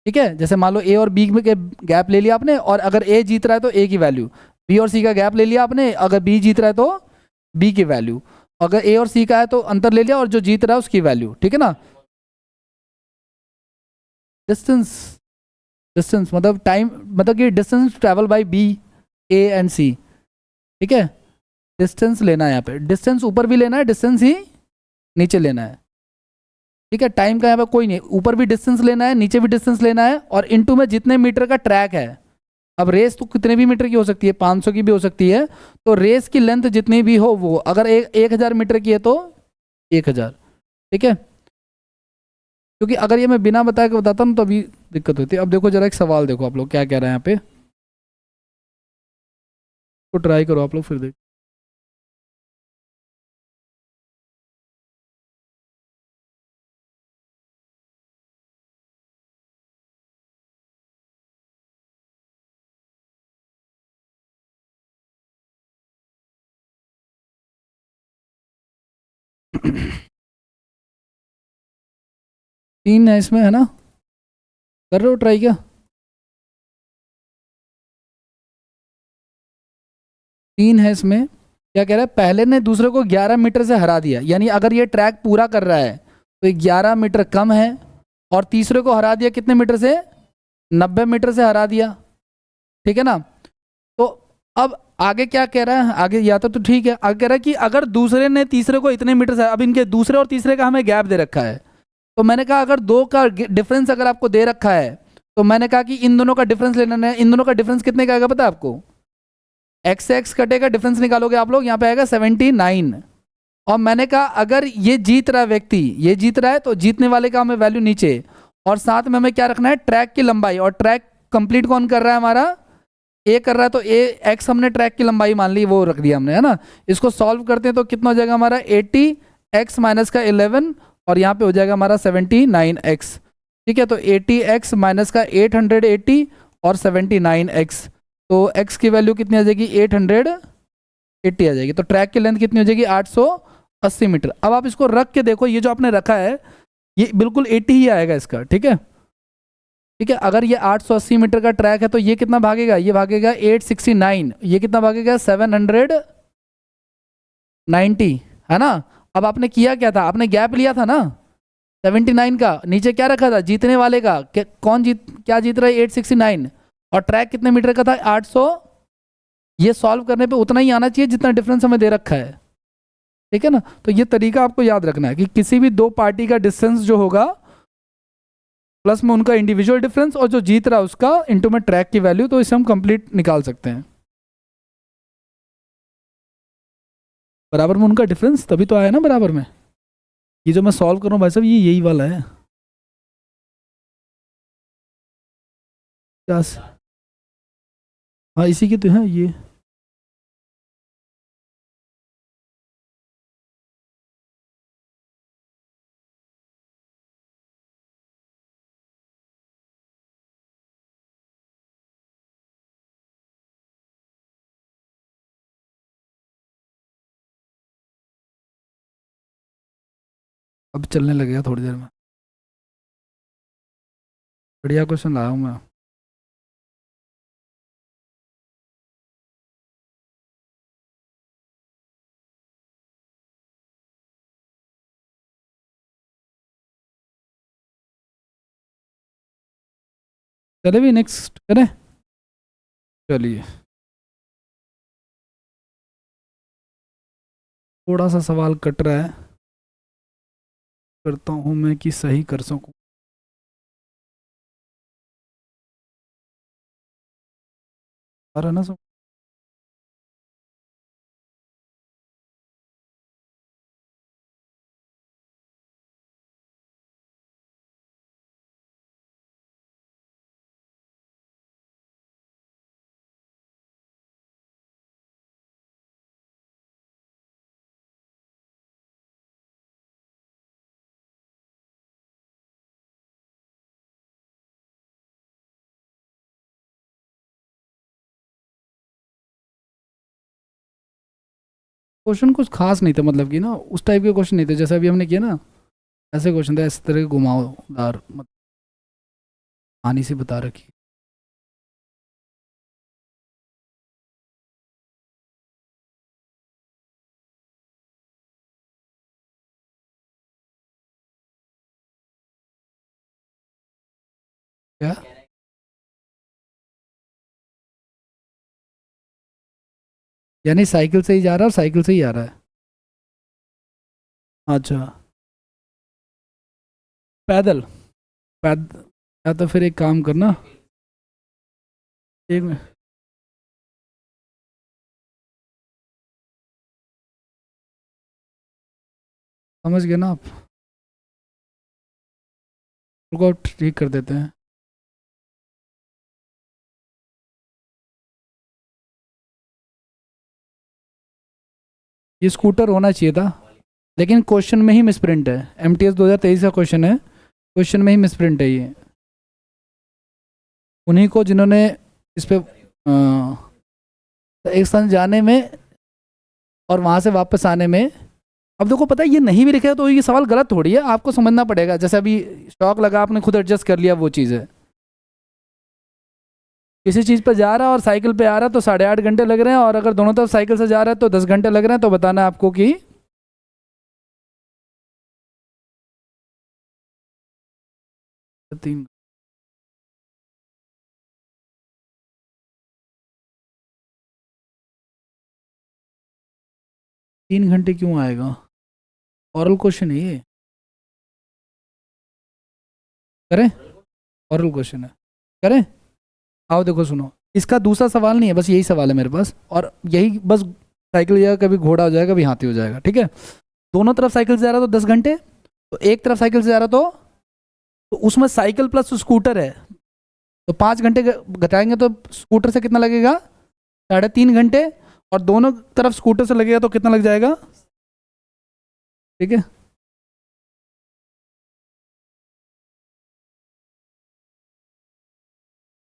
ठीक है, जैसे मान लो ए और बी में के गैप ले लिया आपने, और अगर ए जीत रहा है तो ए की वैल्यू, बी और सी का गैप ले लिया आपने, अगर बी जीत रहा है तो बी की वैल्यू, अगर ए और सी का है तो अंतर ले लिया और जो जीत रहा है उसकी वैल्यू। ठीक है ना, डिस्टेंस, डिस्टेंस मतलब टाइम, मतलब कि distance travel by B, A and C. ठीक है, डिस्टेंस लेना है यहाँ पे, डिस्टेंस ऊपर भी लेना है, डिस्टेंस ही नीचे लेना है। ठीक है, टाइम का यहाँ पे कोई नहीं, ऊपर भी डिस्टेंस लेना है, नीचे भी डिस्टेंस लेना है, और इनटू में जितने मीटर का ट्रैक है। अब रेस तो कितने भी मीटर की हो सकती है, 500 की भी हो सकती है, तो रेस की लेंथ जितनी भी हो वो, अगर 1000 मीटर की है तो 1000। ठीक है, क्योंकि अगर ये मैं बिना बताए के बताता हूँ तो अभी दिक्कत होती है। अब देखो जरा एक सवाल देखो आप लोग क्या कह रहे हैं यहाँ पे, तो ट्राई करो आप लोग फिर देख। तीन है इसमें है ना, कर रहे हो ट्राई क्या? तीन है इसमें, क्या कह रहा है, पहले ने दूसरे को 11 मीटर से हरा दिया, यानी अगर ये ट्रैक पूरा कर रहा है तो 11 मीटर कम है, और तीसरे को हरा दिया कितने मीटर से, 90 मीटर से हरा दिया। ठीक है ना, तो अब आगे क्या कह रहा है, आगे या तो ठीक है, आगे कह रहा है कि अगर दूसरे ने तीसरे को इतने मीटर से, अब इनके दूसरे और तीसरे का हमें गैप दे रखा है, तो मैंने कहा अगर दो का डिफरेंस अगर आपको दे रखा है, तो मैंने कहा कि इन दोनों का डिफरेंस लेना है। इन दोनों का डिफरेंस कितने का आएगा पता है आपको, एक्स से एक्स कटेगा, डिफरेंस निकालोगे आप लोग, यहाँ पे आएगा 79। और मैंने कहा अगर ये जीत रहा है व्यक्ति, ये जीत रहा है तो जीतने वाले का हमें वैल्यू नीचे, और साथ में हमें क्या रखना है, ट्रैक की लंबाई, और ट्रैक कंप्लीट कौन कर रहा है हमारा, ए कर रहा है, तो ए एक्स हमने ट्रैक की लंबाई मान ली, वो रख दिया हमने, है ना। इसको सॉल्व करते हैं तो कितना हो जाएगा हमारा, 80x माइनस का 11, और यहाँ पे हो जाएगा हमारा 79x। ठीक है, तो 80x माइनस का 880 और 79x, तो x की वैल्यू कितनी आ जाएगी, 880 आ जाएगी। तो ट्रैक की लेंथ कितनी हो जाएगी, 880 मीटर। अब आप इसको रख के देखो, ये जो आपने रखा है ये बिल्कुल 80 ही आएगा इसका। ठीक है, ठीक है, अगर ये 880 मीटर का ट्रैक है तो ये कितना भागेगा, ये भागेगा 869, ये कितना भागेगा 790, है ना। अब आपने किया क्या था, आपने गैप लिया था ना 79 का, नीचे क्या रखा था, जीतने वाले का, कौन जीत, क्या जीत रहा है 869, और ट्रैक कितने मीटर का था 800। ये सॉल्व करने पे उतना ही आना चाहिए जितना डिफरेंस हमें दे रखा है। ठीक है ना, तो ये तरीका आपको याद रखना है कि किसी भी दो पार्टी का डिस्टेंस जो होगा, प्लस में उनका इंडिविजुअल डिफरेंस, और जो जीत रहा है उसका इंटू में ट्रैक की वैल्यू, तो इसे हम कंप्लीट निकाल सकते हैं। बराबर में उनका डिफरेंस तभी तो आया ना बराबर में। ये जो मैं सॉल्व कर रहा हूँ भाई साहब, ये यही वाला है। क्या हाँ इसी की तो है ये। अब चलने लगेगा थोड़ी देर में। बढ़िया क्वेश्चन लाया हूँ मैं। चले भी नेक्स्ट करें, चलिए। थोड़ा सा सवाल कट रहा है, करता हूँ मैं कि सही कर सकूँ। आ रहा है ना सब। क्वेश्चन कुछ खास नहीं था, मतलब कि ना उस टाइप के क्वेश्चन नहीं थे जैसे अभी हमने किया ना, ऐसे क्वेश्चन थे, इस तरह के घुमावदार, मतलब कहानी से बता रखी। क्या? यानी साइकिल से ही जा रहा है और साइकिल से ही आ रहा है? अच्छा। पैदल? पैदल? या तो फिर एक काम करना, एक मिनट, समझ गए ना आप? उनको ठीक कर देते हैं। ये स्कूटर होना चाहिए था, लेकिन क्वेश्चन में ही मिसप्रिंट है। एमटीएस 2023 का क्वेश्चन है, क्वेश्चन में ही मिसप्रिंट है ये। उन्हीं को जिन्होंने इस पे एक स्थान जाने में और वहां से वापस आने में, अब देखो पता है ये नहीं भी लिखा है तो ये सवाल गलत थोड़ी है, आपको समझना पड़ेगा। जैसे अभी स्टॉक लगा, आपने खुद एडजस्ट कर लिया, वो चीज़ है। किसी चीज़ पे जा रहा है और साइकिल पे आ रहा है तो 8.5 घंटे लग रहे हैं, और अगर दोनों तरफ साइकिल से जा रहा है तो 10 घंटे लग रहे हैं, तो बताना है आपको कि 3। 3 घंटे क्यों आएगा? औरल क्वेश्चन है ये। करें? औरल क्वेश्चन है, करें? आओ देखो सुनो, इसका दूसरा सवाल नहीं है, बस यही सवाल है मेरे पास, और यही बस। साइकिल हो जाएगा, कभी घोड़ा हो जाएगा, कभी हाथी हो जाएगा, ठीक है। दोनों तरफ साइकिल से जा रहा तो 10 घंटे, तो एक तरफ साइकिल से जा रहा तो उसमें साइकिल प्लस स्कूटर है, तो 5 घंटे घटाएंगे तो स्कूटर से कितना लगेगा? 3.5 घंटे। और दोनों तरफ स्कूटर से लगेगा तो कितना लग जाएगा? ठीक है।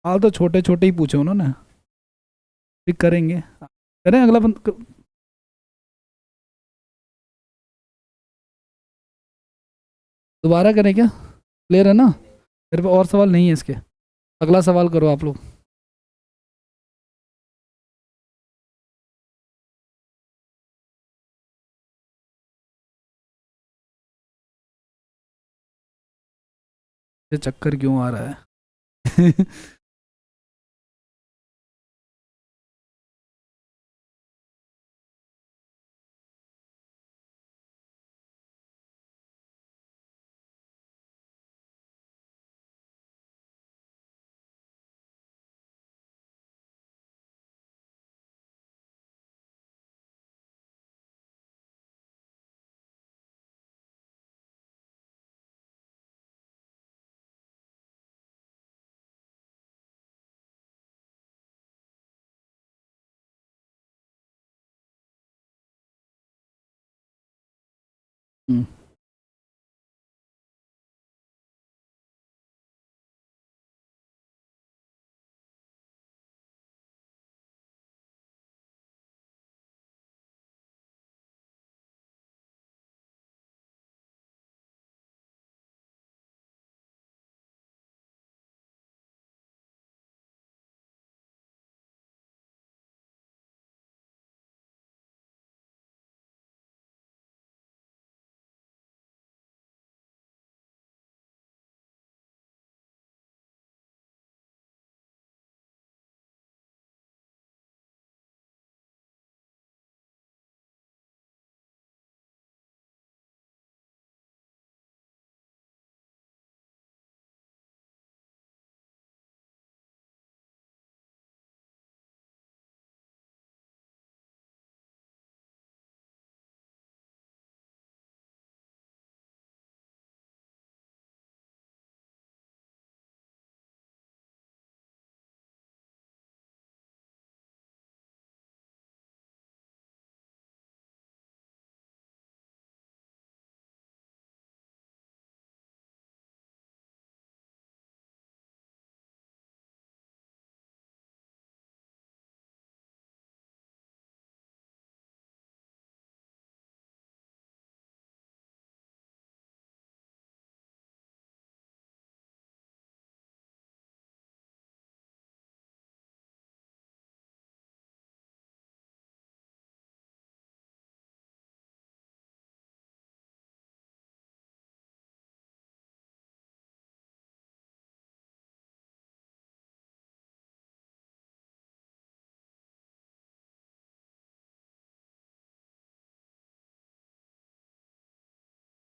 हाल तो छोटे छोटे ही पूछे उन्होंने, फिर करेंगे। करें अगला दोबारा करें क्या? क्लियर है ना? मेरे पे और सवाल नहीं है इसके। अगला सवाल करो आप लोग। ये चक्कर क्यों आ रहा है? हम्म।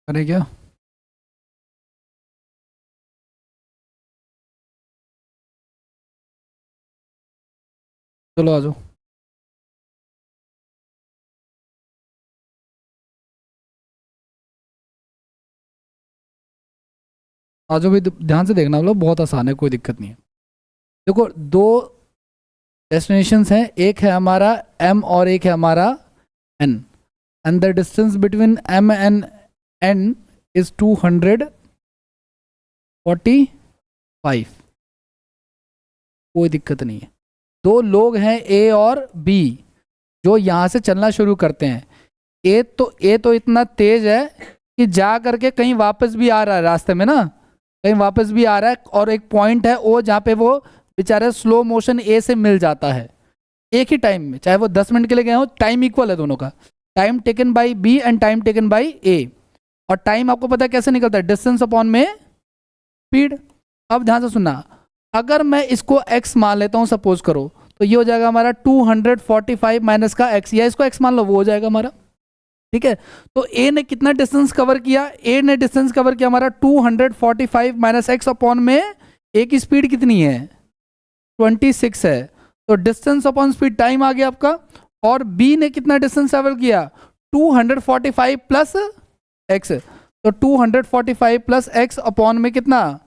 अरे क्या? चलो आ जाओ। आ जाओ भी, ध्यान से देखना, मतलब बहुत आसान है, कोई दिक्कत नहीं है। देखो, दो डेस्टिनेशंस हैं, एक है हमारा एम और एक है हमारा N, and the distance between M and N is 245। कोई दिक्कत नहीं है। दो लोग हैं ए और बी, जो यहाँ से चलना शुरू करते हैं। ए तो इतना तेज है कि जा करके कहीं वापस भी आ रहा है रास्ते में ना, कहीं वापस भी आ रहा है, और एक पॉइंट है ओ जहाँ पे वो बेचारा स्लो मोशन ए से मिल जाता है एक ही टाइम में, चाहे वो 10 मिनट के लिए गए हो, टाइम इक्वल है दोनों का। Time taken by B and time taken by A. और टाइम आपको पता है कैसे निकलता है? डिस्टेंस अपॉन में स्पीड। अब ध्यान से सुनना, अगर मैं इसको x मान लेता हूं, सपोज करो, तो ये हो जाएगा हमारा 245 माइनस का x, या इसको x मान लो, वो हो जाएगा हमारा। ठीक है, तो a ने कितना डिस्टेंस कवर किया? a ने डिस्टेंस कवर किया हमारा 245 माइनस एक्स अपॉन में a की स्पीड कितनी है? 26 है। तो डिस्टेंस अपॉन स्पीड टाइम आ गया आपका। और b ने कितना डिस्टेंस कवर किया? 245 प्लस एक्स। तो 245 प्लस एक्स अपॉन में कितना?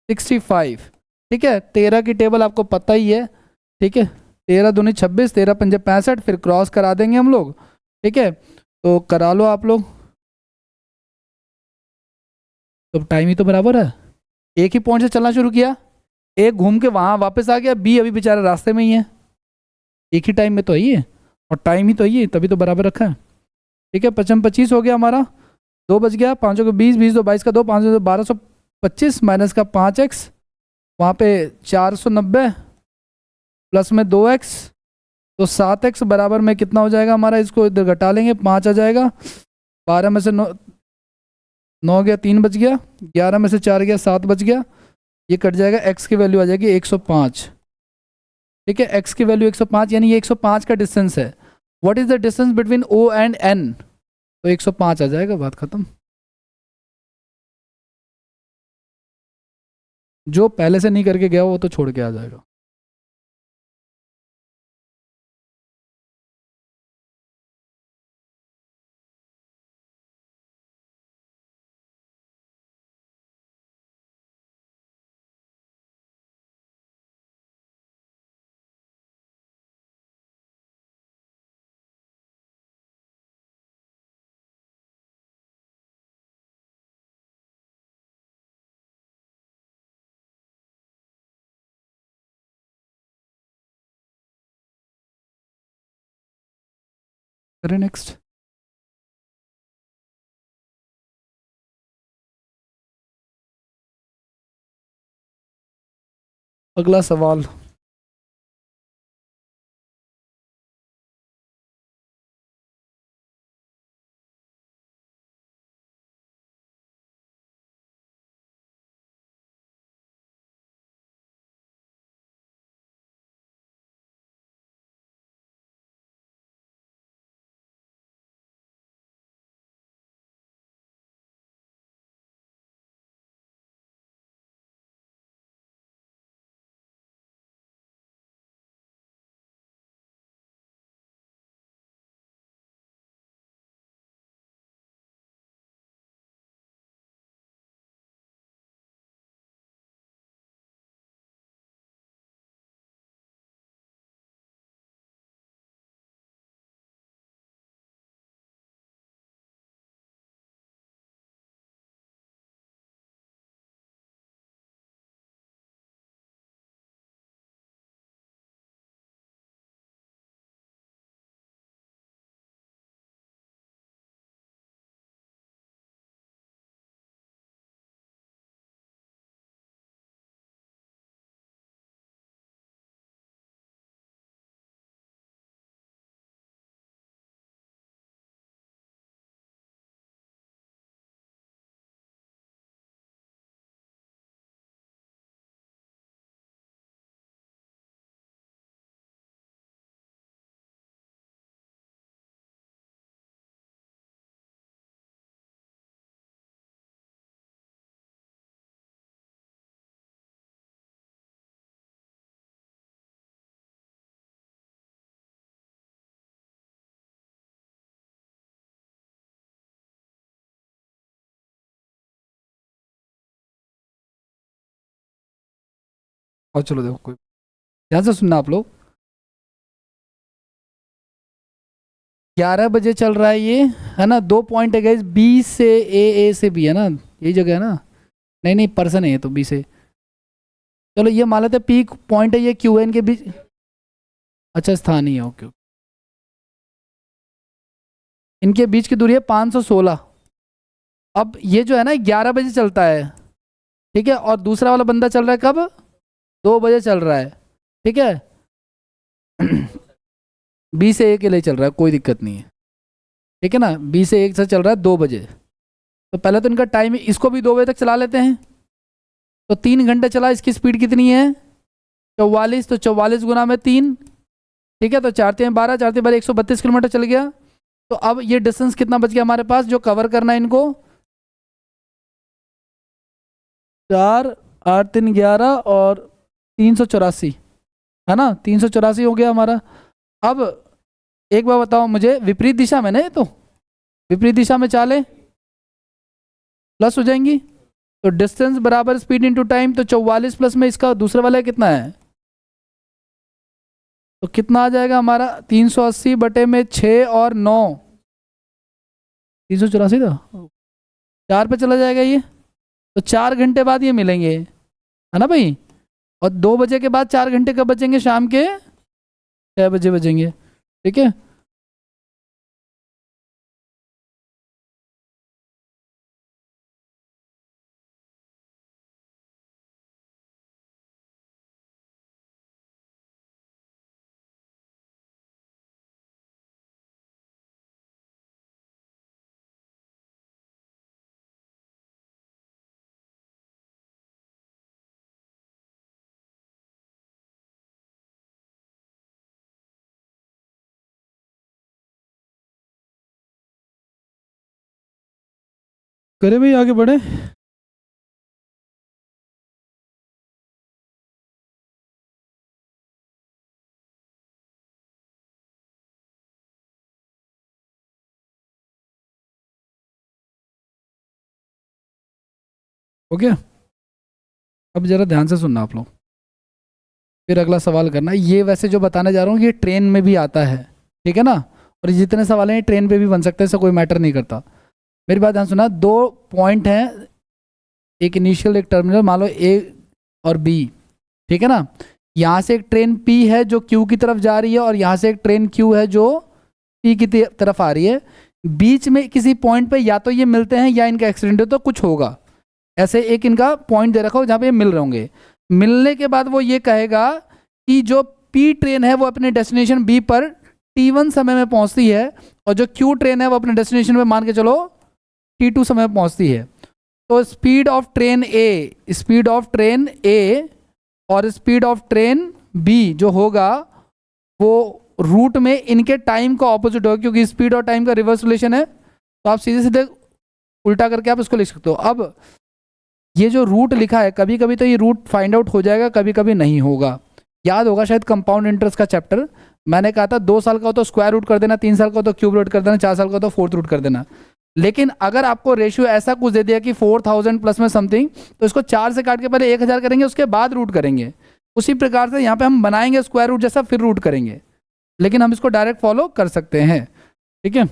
65। ठीक है, 13 की टेबल आपको पता ही है। ठीक है, 13 दूनी 26, 13 पंजे 65, फिर क्रॉस करा देंगे हम लोग। ठीक है, तो करा लो आप लोग। तो टाइम ही तो बराबर है। एक ही पॉइंट से चलना शुरू किया, एक घूम के वहां वापस आ गया, बी अभी बेचारा रास्ते में ही है। एक ही टाइम में तो है ये, और टाइम ही तो है ये, तभी तो बराबर रखा है। ठीक है, 55 हो गया हमारा, 2 बच गया, 5 को 20, 20 2 22 का 2, 5 1225 माइनस का 5x, वहाँ पे 490 प्लस में 2x, तो 7x बराबर में कितना हो जाएगा हमारा? इसको इधर घटा लेंगे, 5 आ जाएगा। 12 में से 9, 9 गया, 3 बच गया, 11 में से 4 गया, 7 बच गया। ये कट जाएगा, x की वैल्यू आ जाएगी 105। ठीक है, x की वैल्यू 105, यानी ये 105 का डिस्टेंस है। What is the distance between o and n? तो 105 आ जाएगा, बात खत्म। जो पहले से नहीं करके गया वो तो छोड़ के आ जाएगा। करें नेक्स्ट। अगला सवाल। और चलो देखो, कोई ध्यान से सुनना आप लोग। 11 बजे चल रहा है ये, है ना। 2 पॉइंट है गाइस, बी से ए से बी, है ना, यही जगह है ना। नहीं नहीं, पर्सन है ये तो, बी से। चलो ये मान लेते पी पॉइंट है ये क्यू एन के बीच। अच्छा, स्थानीय, ओके। इनके बीच की दूरी है 516। अब ये जो है ना 11 बजे चलता है, ठीक है, और दूसरा वाला बंदा चल रहा है कब? 2 बजे चल रहा है, ठीक है। बी से ए के लिए चल रहा है, कोई दिक्कत नहीं है, ठीक है ना। बी से एक से चल रहा है 2 बजे। तो पहले तो इनका टाइम, इसको भी 2 बजे तक चला लेते हैं। तो 3 घंटे चला, इसकी स्पीड कितनी है? 44। तो 44 × 3, ठीक है। तो 4×3 = 12, 4×3 = 132 किलोमीटर चल गया। तो अब ये डिस्टेंस कितना बच गया हमारे पास जो कवर करना है इनको? 4, 8×3 = 11 और 384, है ना। 384 हो गया हमारा। अब एक बार बताओ मुझे, विपरीत दिशा में ना ये तो, विपरीत दिशा में चाले प्लस हो जाएंगी। तो डिस्टेंस बराबर स्पीड इंटू टाइम। तो 44 प्लस में इसका दूसरा वाला कितना है? तो कितना आ जाएगा हमारा? 380/6 और 9, 384 था। 4 पे चला जाएगा ये। तो 4 घंटे बाद ये मिलेंगे, है ना भाई। और 2 बजे के बाद 4 घंटे कब बचेंगे? शाम के 6 बजे बचेंगे, ठीक है। करे भाई, आगे बढ़े। हो गया। अब जरा ध्यान से सुनना आप लोग, फिर अगला सवाल करना। ये वैसे जो बताने जा रहा हूँ ये ट्रेन में भी आता है, ठीक है ना। और ये जितने सवाल हैं ट्रेन पे भी बन सकते हैं, इससे कोई मैटर नहीं करता। मेरी बात ध्यान सुना। 2 पॉइंट हैं, एक इनिशियल एक टर्मिनल, मान लो ए और बी, ठीक है ना। यहाँ से एक ट्रेन पी है जो क्यू की तरफ जा रही है, और यहाँ से एक ट्रेन क्यू है जो पी की तरफ आ रही है। बीच में किसी पॉइंट पे या तो ये मिलते हैं या इनका एक्सीडेंट हो तो कुछ होगा। ऐसे एक इनका पॉइंट दे रखा हो जहाँ पे ये मिल रहे होंगे। मिलने के बाद वो ये कहेगा कि जो पी ट्रेन है वो अपने डेस्टिनेशन बी पर T1 समय में पहुंचती है, और जो क्यू ट्रेन है वो अपने डेस्टिनेशन पे मान के चलो T2 समय में पहुंचती है। तो speed of train A, speed of train A और स्पीड ऑफ ट्रेन बी जो होगा वो रूट में इनके टाइम का ऑपोजिट होगा, क्योंकि स्पीड और टाइम का रिवर्स रिलेशन है। तो आप सीधे सीधे उल्टा करके आप इसको लिख सकते हो। अब ये जो रूट लिखा है, कभी कभी तो ये रूट फाइंड आउट हो जाएगा, कभी कभी नहीं होगा। याद होगा शायद कंपाउंड इंटरेस्ट का चैप्टर, मैंने कहा था 2 साल का हो तो स्क्वायर रूट कर देना, 3 साल का हो तो क्यूब रूट कर देना, 4 साल का हो तो फोर्थ रूट कर देना। लेकिन अगर आपको रेशियो ऐसा कुछ दे दिया कि 4000 प्लस में समथिंग, तो इसको 4 से काट के पहले 1000 करेंगे, उसके बाद रूट करेंगे। उसी प्रकार से यहाँ पे हम बनाएंगे स्क्वायर रूट जैसा, फिर रूट करेंगे। लेकिन हम इसको डायरेक्ट फॉलो कर सकते हैं, ठीक है।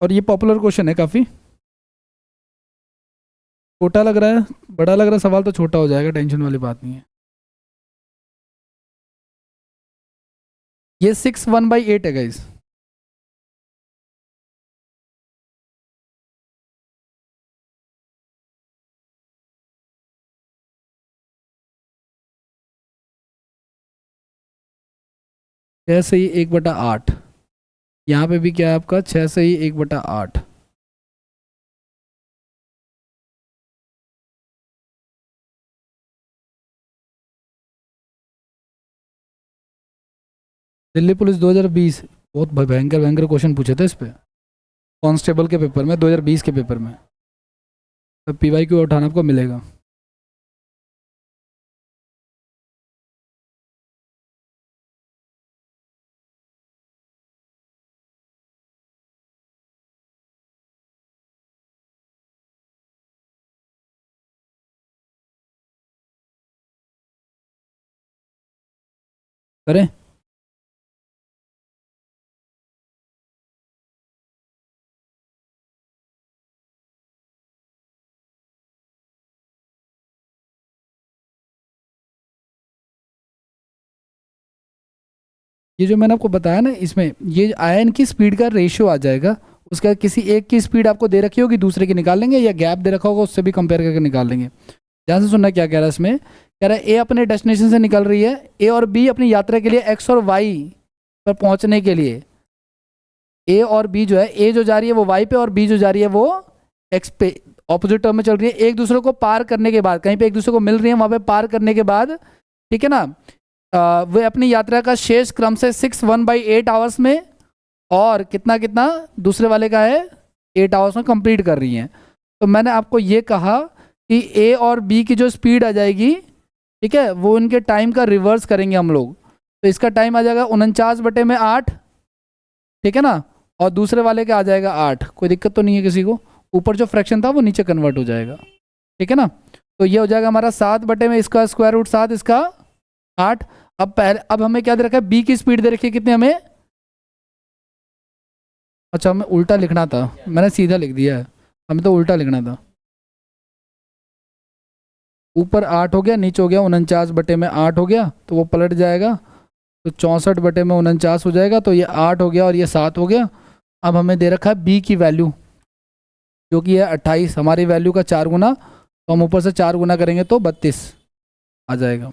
और ये पॉपुलर क्वेश्चन है काफ़ी। छोटा लग रहा है, बड़ा लग रहा है सवाल तो छोटा हो जाएगा, टेंशन वाली बात नहीं है। ये 6 1/8 है गाइस। छः से ही 1/8। यहाँ पे भी क्या है आपका, 6 से ही 1/8। दिल्ली पुलिस 2020, बहुत भयंकर भयंकर क्वेश्चन पूछे थे इस पे कांस्टेबल के पेपर में, 2020 के पेपर में। तो PYQ उठाना आपको मिलेगा। करें? ये जो मैंने आपको बताया ना, इसमें ये आयन की स्पीड का रेशियो आ जाएगा। उसका किसी एक की स्पीड आपको दे रखी होगी, दूसरे की निकाल लेंगे, या गैप दे रखा होगा उससे भी कंपेयर करके निकाल लेंगे। ध्यान से सुनना क्या कह रहा है इसमें। कह रहा है ए अपने डेस्टिनेशन से निकल रही है, ए और बी अपनी यात्रा के लिए एक्स और वाई पर पहुंचने के लिए, ए और बी जो है, ए जो जा रही है वो वाई पे और बी जो जा रही है वो एक्स पे, ऑपोजिट टर्म में चल रही है। एक दूसरे को पार करने के बाद, कहीं पे एक दूसरे को मिल रही है, वहां पे पार करने के बाद, ठीक है ना, वे अपनी यात्रा का शेष क्रम से 6 1/8 में और कितना कितना दूसरे वाले का है 8 आवर्स में कंप्लीट कर रही हैं। तो मैंने आपको ये कहा कि ए और बी की जो स्पीड आ जाएगी, ठीक है, वो इनके टाइम का रिवर्स करेंगे हम लोग। तो इसका टाइम आ जाएगा 49/8, ठीक है ना, और दूसरे वाले का आ जाएगा 8। कोई दिक्कत तो नहीं है किसी को? ऊपर जो फ्रैक्शन था वो नीचे कन्वर्ट हो जाएगा, ठीक है ना। तो ये हो जाएगा हमारा 7/में इसका स्क्वायर रूट 7, इसका 8। अब हमें क्या दे रखा है, बी की स्पीड दे रखी है कितने हमें, अच्छा हमें उल्टा लिखना था, मैंने सीधा लिख दिया है, हमें तो उल्टा लिखना था। ऊपर 8 हो गया, नीचे हो गया 49/8 हो गया, तो वो पलट जाएगा, तो 64/49 हो जाएगा। तो ये 8 हो गया और ये 7 हो गया। अब हमें दे रखा है बी की वैल्यू जो कि है 28, हमारी वैल्यू का 4 गुना, तो हम ऊपर से 4 गुना करेंगे तो 32 आ जाएगा।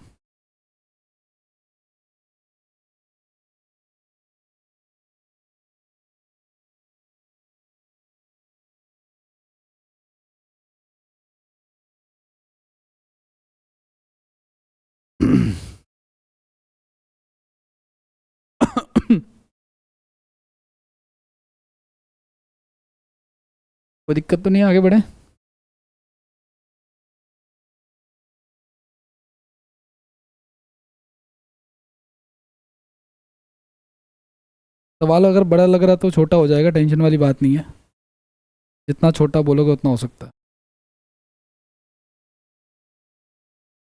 कोई दिक्कत तो नहीं है, आगे बढ़े? सवाल अगर बड़ा लग रहा तो छोटा हो जाएगा, टेंशन वाली बात नहीं है, जितना छोटा बोलोगे उतना हो सकता है।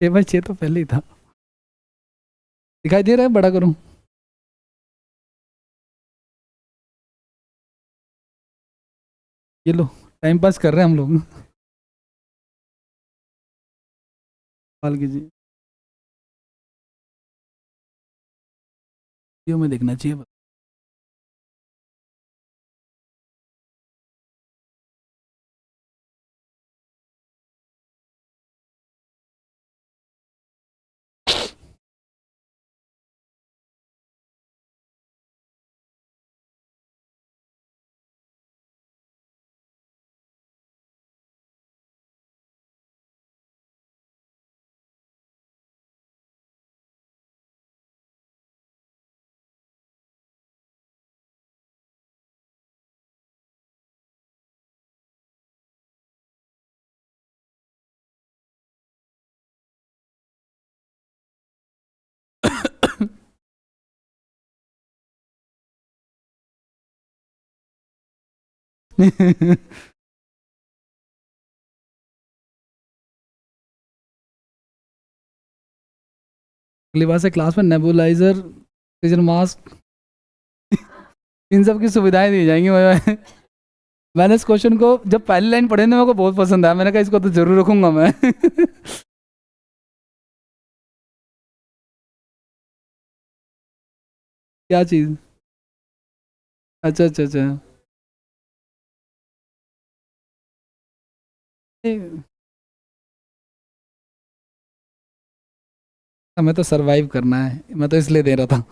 6/6 तो पहले ही था। दिखाई दे रहा है, बड़ा करूँ? ये लो, टाइम पास कर रहे हैं हम लोग। सवाल कीजिए, वीडियो में देखना चाहिए। अगली बार से क्लास में नेबुलाइजर, ऑक्सीजन मास्क, इन सब की सुविधाएं दी जाएंगी। मैंने इस क्वेश्चन को जब पहली लाइन पढ़ी ना, मेरे को बहुत पसंद आया, मैंने कहा इसको तो जरूर रखूंगा मैं। क्या चीज़? अच्छा अच्छा अच्छा। हमें तो सरवाइव करना है, मैं तो इसलिए दे रहा था।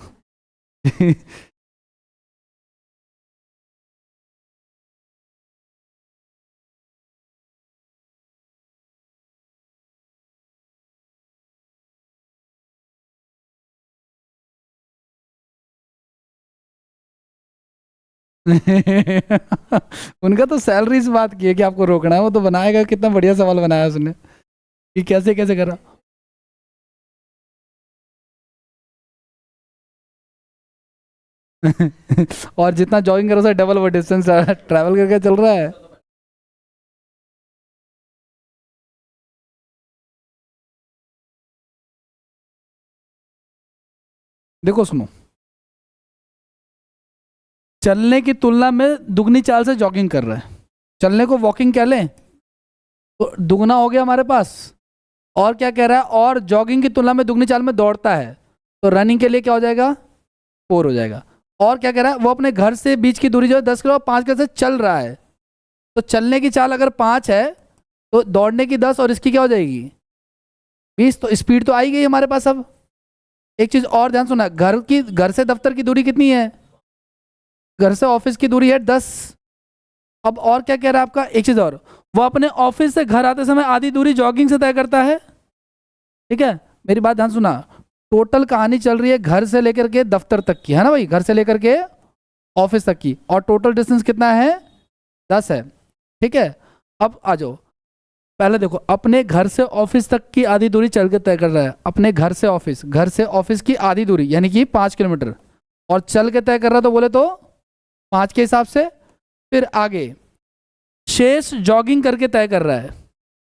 उनका तो सैलरी से बात की है कि आपको रोकना है, वो तो बनाएगा। कितना बढ़िया सवाल बनाया उसने कि कैसे कैसे करा। और जितना जॉगिंग करो उसे डबल वो डिस्टेंस ट्रैवल करके चल रहा है। देखो सुनो, चलने की तुलना में दुगनी चाल से जॉगिंग कर रहा है, चलने को वॉकिंग कह लें तो दुगना हो गया हमारे पास। और क्या कह रहा है, और जॉगिंग की तुलना में दुगनी चाल में दौड़ता है, तो रनिंग के लिए क्या हो जाएगा, 4 हो जाएगा। और क्या कह रहा है, वो अपने घर से बीच की दूरी जो है 10 किलो 5 किलो से चल रहा है, तो चलने की चाल अगर 5 है तो दौड़ने की 10 और इसकी क्या हो जाएगी 20, तो स्पीड तो आई गई हमारे पास। अब एक चीज और ध्यान सुना, घर से दफ्तर की दूरी कितनी है, घर से ऑफिस की दूरी है 10। अब और क्या कह रहा है आपका, एक चीज और, वो अपने ऑफिस से घर आते समय आधी दूरी जॉगिंग से तय करता है। ठीक है, मेरी बात ध्यान सुना, टोटल कहानी चल रही है घर से लेकर के दफ्तर तक की, है ना भाई, घर से लेकर के ऑफिस तक की, और टोटल डिस्टेंस कितना है 10 है। ठीक है, अब आ जाओ, पहले देखो, अपने घर से ऑफिस तक की आधी दूरी चल के तय कर रहा है, अपने घर से ऑफिस की आधी दूरी यानी कि 5 किलोमीटर, और चल के तय कर रहा है तो बोले तो 5 के हिसाब से। फिर आगे शेष जॉगिंग करके तय कर रहा है,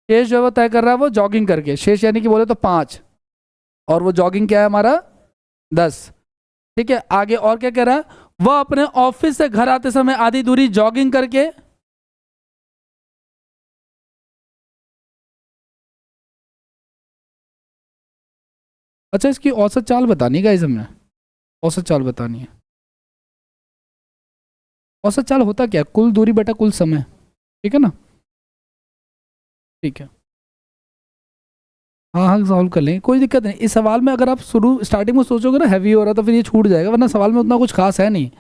शेष जो है वो तय कर रहा है वो जॉगिंग करके, शेष यानी कि बोले तो 5, और वो जॉगिंग क्या है हमारा 10। ठीक है, आगे और क्या कह रहा है, वह अपने ऑफिस से घर आते समय आधी दूरी जॉगिंग करके, अच्छा इसकी औसत चाल बतानी है गाइस हमें, औसत चाल बतानी है। औसत चाल होता क्या है, कुल दूरी बटा कुल समय, ठीक है ना। ठीक है, हाँ हाँ सॉल्व कर लेंगे, कोई दिक्कत नहीं। इस सवाल में अगर आप शुरू स्टार्टिंग में सोचोगे ना हैवी हो रहा तो फिर ये छूट जाएगा, वरना सवाल में उतना कुछ खास है नहीं।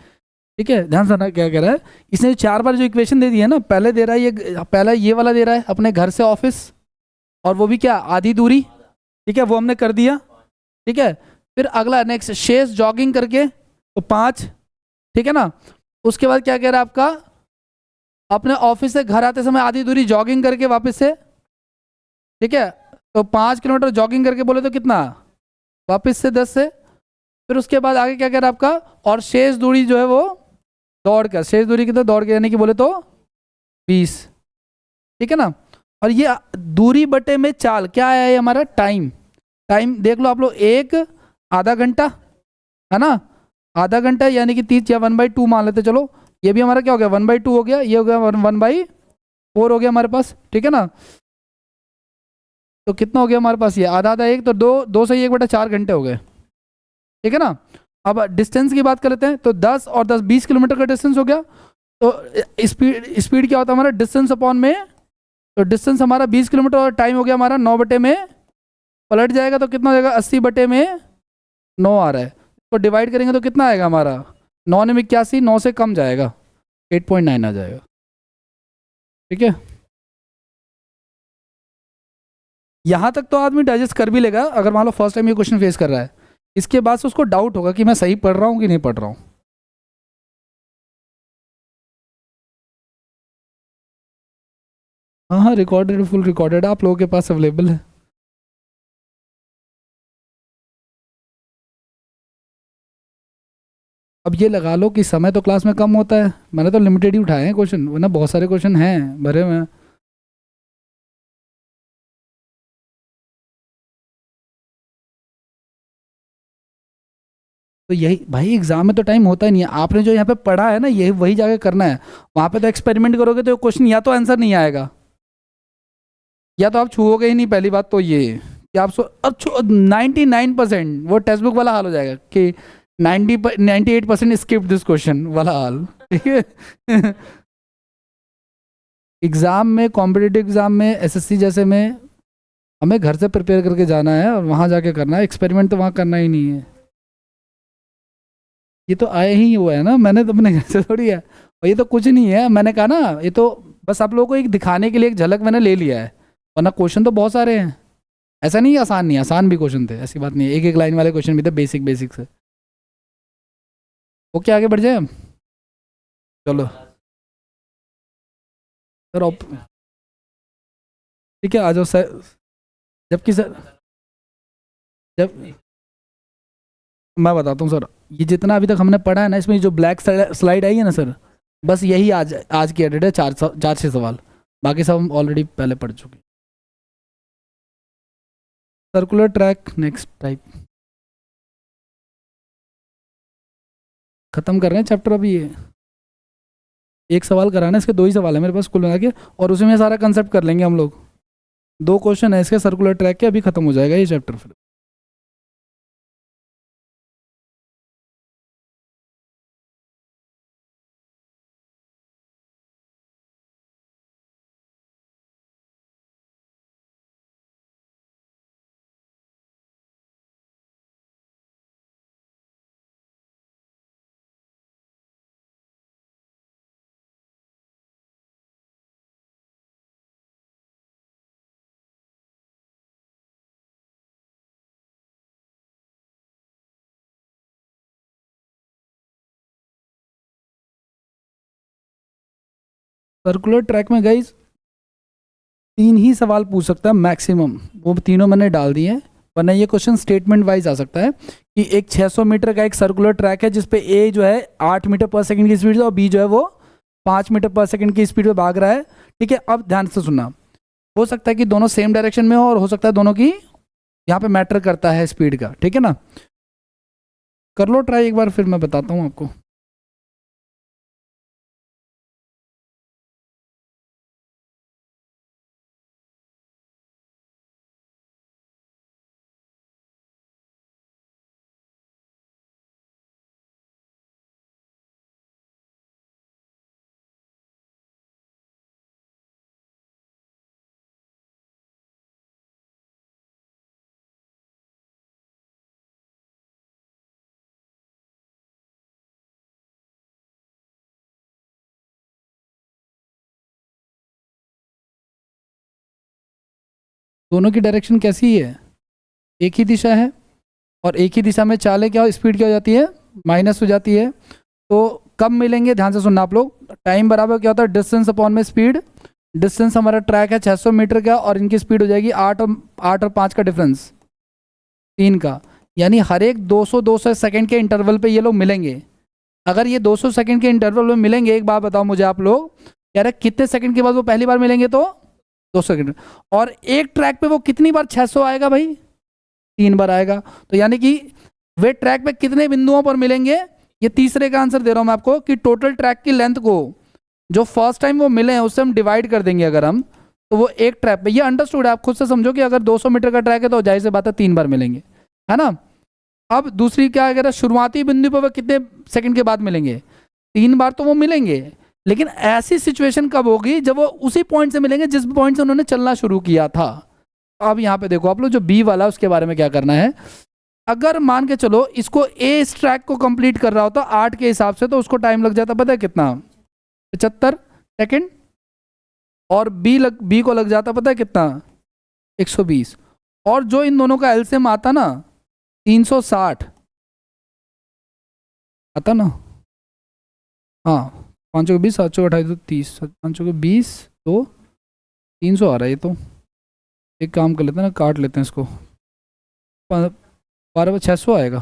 ठीक है, ध्यान से क्या कह रहा है, इसने 4 बार जो इक्वेशन दे दी है ना, पहले दे रहा है ये, पहला ये वाला दे रहा है अपने घर से ऑफिस, और वो भी क्या आधी दूरी, ठीक है वो हमने कर दिया। ठीक है, फिर अगला नेक्स्ट शेष जॉगिंग करके तो 5, ठीक है ना। उसके बाद क्या कह रहा है आपका, अपने ऑफिस से घर आते समय आधी दूरी जॉगिंग करके वापस से, ठीक है, तो 5 किलोमीटर जॉगिंग करके बोले तो कितना, वापस से 10 से। फिर उसके बाद आगे क्या कह रहा है आपका, और शेष दूरी जो है वो दौड़ कर, शेष दूरी कितना दौड़ के यानी कि बोले तो 20, ठीक है ना। और ये दूरी बटे में चाल क्या आया है हमारा, टाइम, टाइम देख लो आप लोग, एक आधा घंटा है ना, आधा घंटा यानी कि 30 या 1/2 मान लेते चलो, ये भी हमारा क्या हो गया 1/2 हो गया, ये हो गया 1/4 हो गया हमारे पास, ठीक है ना। तो कितना हो गया हमारे पास, ये आधा आधा एक, तो 2 से 1/4 घंटे हो गए, ठीक है ना। अब डिस्टेंस की बात कर लेते हैं, तो 10 और 10 20 किलोमीटर का डिस्टेंस हो गया। तो स्पीड स्पीड क्या होता है हमारा, डिस्टेंस अपॉन में, तो डिस्टेंस हमारा 20 किलोमीटर और टाइम हो गया हमारा 9/में, पलट जाएगा तो कितना हो जाएगा 80/9 आ रहा है, तो डिवाइड करेंगे तो कितना आएगा हमारा 9 में 81, 9 से कम जाएगा 8.9 आ जाएगा। ठीक है, यहाँ तक तो आदमी डाइजेस्ट कर भी लेगा अगर मान लो फर्स्ट टाइम ये क्वेश्चन फेस कर रहा है, इसके बाद से उसको डाउट होगा कि मैं सही पढ़ रहा हूँ कि नहीं पढ़ रहा हूँ। हाँ हाँ रिकॉर्डेड, फुल रिकॉर्डेड आप लोगों के पास अवेलेबल है। अब ये लगा लो कि समय तो क्लास में कम होता है, मैंने तो लिमिटेड ही उठाए हैं क्वेश्चन, वरना बहुत सारे क्वेश्चन हैं भरे हुए हैं। तो यही भाई, एग्जाम में तो टाइम होता ही नहीं है, आपने जो यहाँ पे पढ़ा है ना यही वही जाके करना है, वहाँ पे तो एक्सपेरिमेंट करोगे तो क्वेश्चन या तो आंसर नहीं आएगा, या तो आप छुओगे ही नहीं, पहली बात तो ये कि आप 99% वो टेक्स्ट बुक वाला हाल हो जाएगा कि 98% स्किप दिस क्वेश्चन वाला हाल, ठीक है। एग्ज़ाम में, कॉम्पिटिटिव एग्ज़ाम में, एसएससी जैसे में, हमें घर से प्रिपेयर करके जाना है और वहाँ जाके करना है, एक्सपेरिमेंट तो वहाँ करना ही नहीं है। ये तो आए ही हुआ है ना, मैंने तो अपने घर से थोड़ी है, और ये तो कुछ नहीं है, मैंने कहा ना ये तो बस आप लोगों को एक दिखाने के लिए एक झलक मैंने ले लिया है, वरना क्वेश्चन तो बहुत सारे हैं। ऐसा नहीं है आसान नहीं, आसान भी क्वेश्चन थे, ऐसी बात नहीं है, एक एक लाइन वाले क्वेश्चन भी थे, बेसिक बेसिक से। ओके आगे बढ़ जाए हम, चलो सर ठीक है आ जाओ सर। जबकि सर, जब मैं बताता हूँ सर, ये जितना अभी तक हमने पढ़ा है ना, इसमें जो ब्लैक स्लाइड आई है ना सर, बस यही आज आज की एडिट है, 4 6 सवाल, बाकी सब हम ऑलरेडी पहले पढ़ चुके। Circular track next type. खत्म कर रहे हैं चैप्टर अभी ये। एक सवाल कराना है, इसके 2 ही सवाल है मेरे पास कुल मिला के, और उसमें सारा कंसेप्ट कर लेंगे हम लोग। 2 क्वेश्चन है इसके सर्कुलर ट्रैक के, अभी खत्म हो जाएगा ये चैप्टर फिर। सर्कुलर ट्रैक में गाइज 3 ही सवाल पूछ सकता है मैक्सिमम, वो तीनों मैंने डाल दिए हैं, वरना ये क्वेश्चन स्टेटमेंट वाइज आ सकता है कि एक 600 मीटर का एक सर्कुलर ट्रैक है जिसपे ए जो है 8 मीटर पर सेकंड की स्पीड से और बी जो है वो 5 मीटर पर सेकंड की स्पीड पे भाग रहा है। ठीक है, अब ध्यान से सुनना, हो सकता है कि दोनों सेम डायरेक्शन में हो और हो सकता है दोनों की यहाँ पे मैटर करता है स्पीड का। ठीक है ना, कर लो ट्राई एक बार, फिर मैं बताता हूँ आपको। दोनों की डायरेक्शन कैसी है, एक ही दिशा है, और एक ही दिशा में चाल है, क्या स्पीड क्या हो जाती है, माइनस हो जाती है। तो कब मिलेंगे, ध्यान से सुनना आप लोग। टाइम बराबर क्या होता है, डिस्टेंस अपॉन में स्पीड। डिस्टेंस हमारा ट्रैक है 600 मीटर का, और इनकी स्पीड हो जाएगी 8 और 5 का डिफरेंस, 3 का। यानी हर एक 200 सेकंड के इंटरवल पे ये लोग मिलेंगे। अगर ये 200 सेकंड के इंटरवल में मिलेंगे, एक बात बताओ मुझे आप लोग, कह रहे कितने सेकंड के बाद वो पहली बार मिलेंगे, तो 2 सेकंड। और एक ट्रैक पे वो कितनी बार 600 आएगा भाई, 3 बार आएगा। तो यानी कि वे ट्रैक पे कितने बिंदुओं पर मिलेंगे, ये तीसरे का आंसर दे रहा हूं मैं आपको, कि टोटल ट्रैक की लेंथ को जो फर्स्ट टाइम वो मिले हैं उससे हम डिवाइड कर देंगे अगर हम, तो वो एक ट्रैक पे, ये अंडरस्टूड है, आप खुद से समझो कि अगर 200 मीटर का ट्रैक है तो जाहिर सी बात है 3 बार मिलेंगे, है ना। अब दूसरी क्या है, अगर शुरुआती बिंदु पर वो कितने सेकंड के बाद मिलेंगे, 3 बार तो वो मिलेंगे। लेकिन ऐसी सिचुएशन कब होगी जब वो उसी पॉइंट से मिलेंगे जिस पॉइंट से उन्होंने चलना शुरू किया था। अब यहाँ पे देखो आप लोग, जो बी वाला उसके बारे में क्या करना है। अगर मान के चलो इसको ए इस ट्रैक को कंप्लीट कर रहा होता 8 के हिसाब से, तो उसको टाइम लग जाता पता है कितना, 75 सेकंड। और बी को लग जाता पता है कितना, 120। और जो इन दोनों का एलसीएम आता ना, 360 आता ना। हाँ, 5 को 20, 7 को 28, तो 30, 5 को 20 तो 300 आ रहा है ये तो। एक काम कर लेते हैं ना, काट लेते हैं इसको, 12 600 आएगा,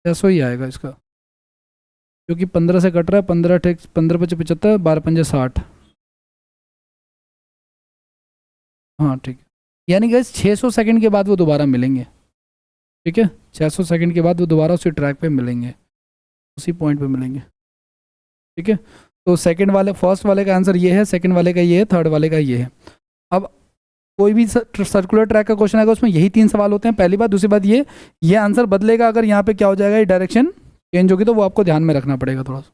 600 ही आएगा इसका, क्योंकि 15 से कट रहा है, 15 ठेक 15 × 5 = 75, 12 × 5 = 60। हाँ ठीक है, यानी गैस 600 सेकंड के बाद वो दोबारा मिलेंगे। ठीक है, 600 सेकंड के बाद वो दोबारा उसी ट्रैक पे मिलेंगे, उसी पॉइंट पे मिलेंगे। ठीक है, तो सेकंड वाले, फर्स्ट वाले का आंसर ये है, सेकंड वाले का ये है, थर्ड वाले का ये है। अब कोई भी सर्कुलर ट्रैक का क्वेश्चन आएगा उसमें यही 3 सवाल होते हैं, पहली बात। दूसरी बात ये आंसर बदलेगा अगर यहाँ पे क्या हो जाएगा, ये डायरेक्शन चेंज होगी, तो वो आपको ध्यान में रखना पड़ेगा थोड़ा सा।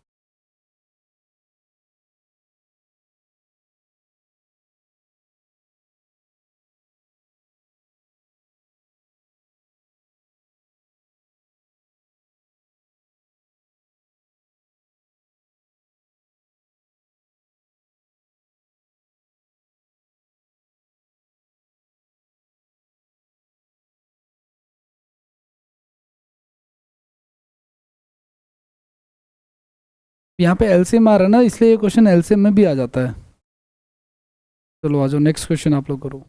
यहाँ पे एलसीएम आ रहा है ना, इसलिए ये क्वेश्चन एलसीएम में भी आ जाता है। चलो आ जाओ, नेक्स्ट क्वेश्चन आप लोग करो।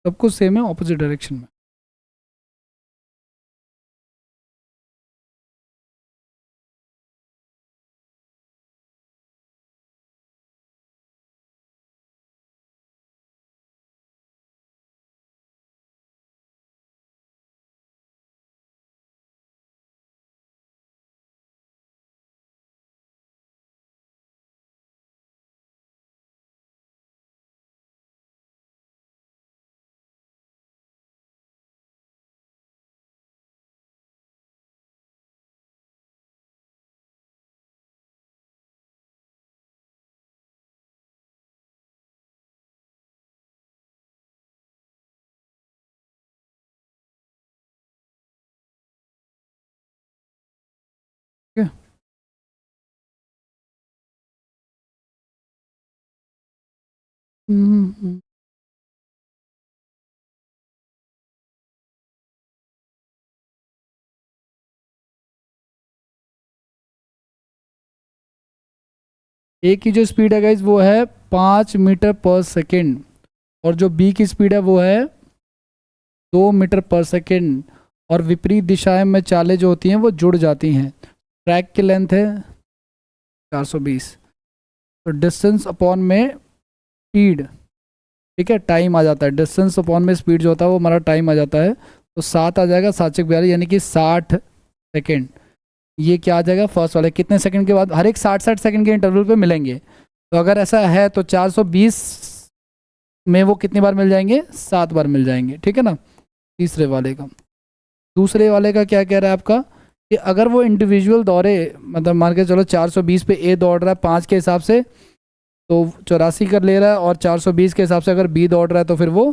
सब कुछ सेम है, ऑपोजिट डायरेक्शन में। ए की जो स्पीड है गाइज वो है 5 मीटर पर सेकेंड, और जो बी की स्पीड है वो है 2 मीटर पर सेकेंड, और विपरीत दिशाएं में चालें जो होती हैं वो जुड़ जाती हैं। ट्रैक की लेंथ है 420, तो डिस्टेंस अपॉन में स्पीड, ठीक है, टाइम आ जाता है, डिस्टेंस अपॉन में स्पीड जो होता है वो हमारा टाइम आ जाता है, तो 7 आ जाएगा, 7 से 42 यानी कि 60 सेकेंड। ये क्या आ जाएगा फर्स्ट वाले, कितने सेकंड के बाद, हर एक 60-60 सेकंड के इंटरवल पे मिलेंगे, तो अगर ऐसा है तो 420 में वो कितनी बार मिल जाएंगे, 7 बार मिल जाएंगे, ठीक है ना। तीसरे वाले का, दूसरे वाले का क्या कह रहा है आपका, कि अगर वो इंडिविजुअल दौड़े, मतलब मान के चलो 420 पे ए दौड़ रहा है 5 के हिसाब से, तो 84 कर ले रहा है, और 420 के हिसाब से अगर बी दौड़ रहा है तो फिर वो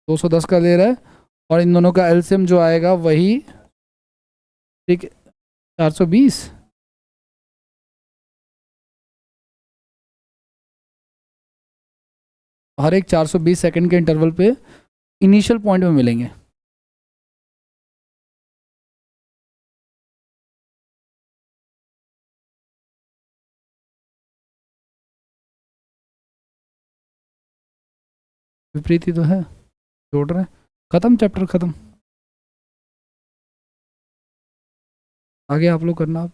210 का ले रहा है, और इन दोनों का एलसीएम जो आएगा वही, ठीक है, 420। हर एक 420 सेकंड के इंटरवल पे इनिशियल पॉइंट में मिलेंगे। विपरीत ही तो है, जोड़ रहे हैं। खत्म, चैप्टर खत्म, आगे आप लोग करना आप।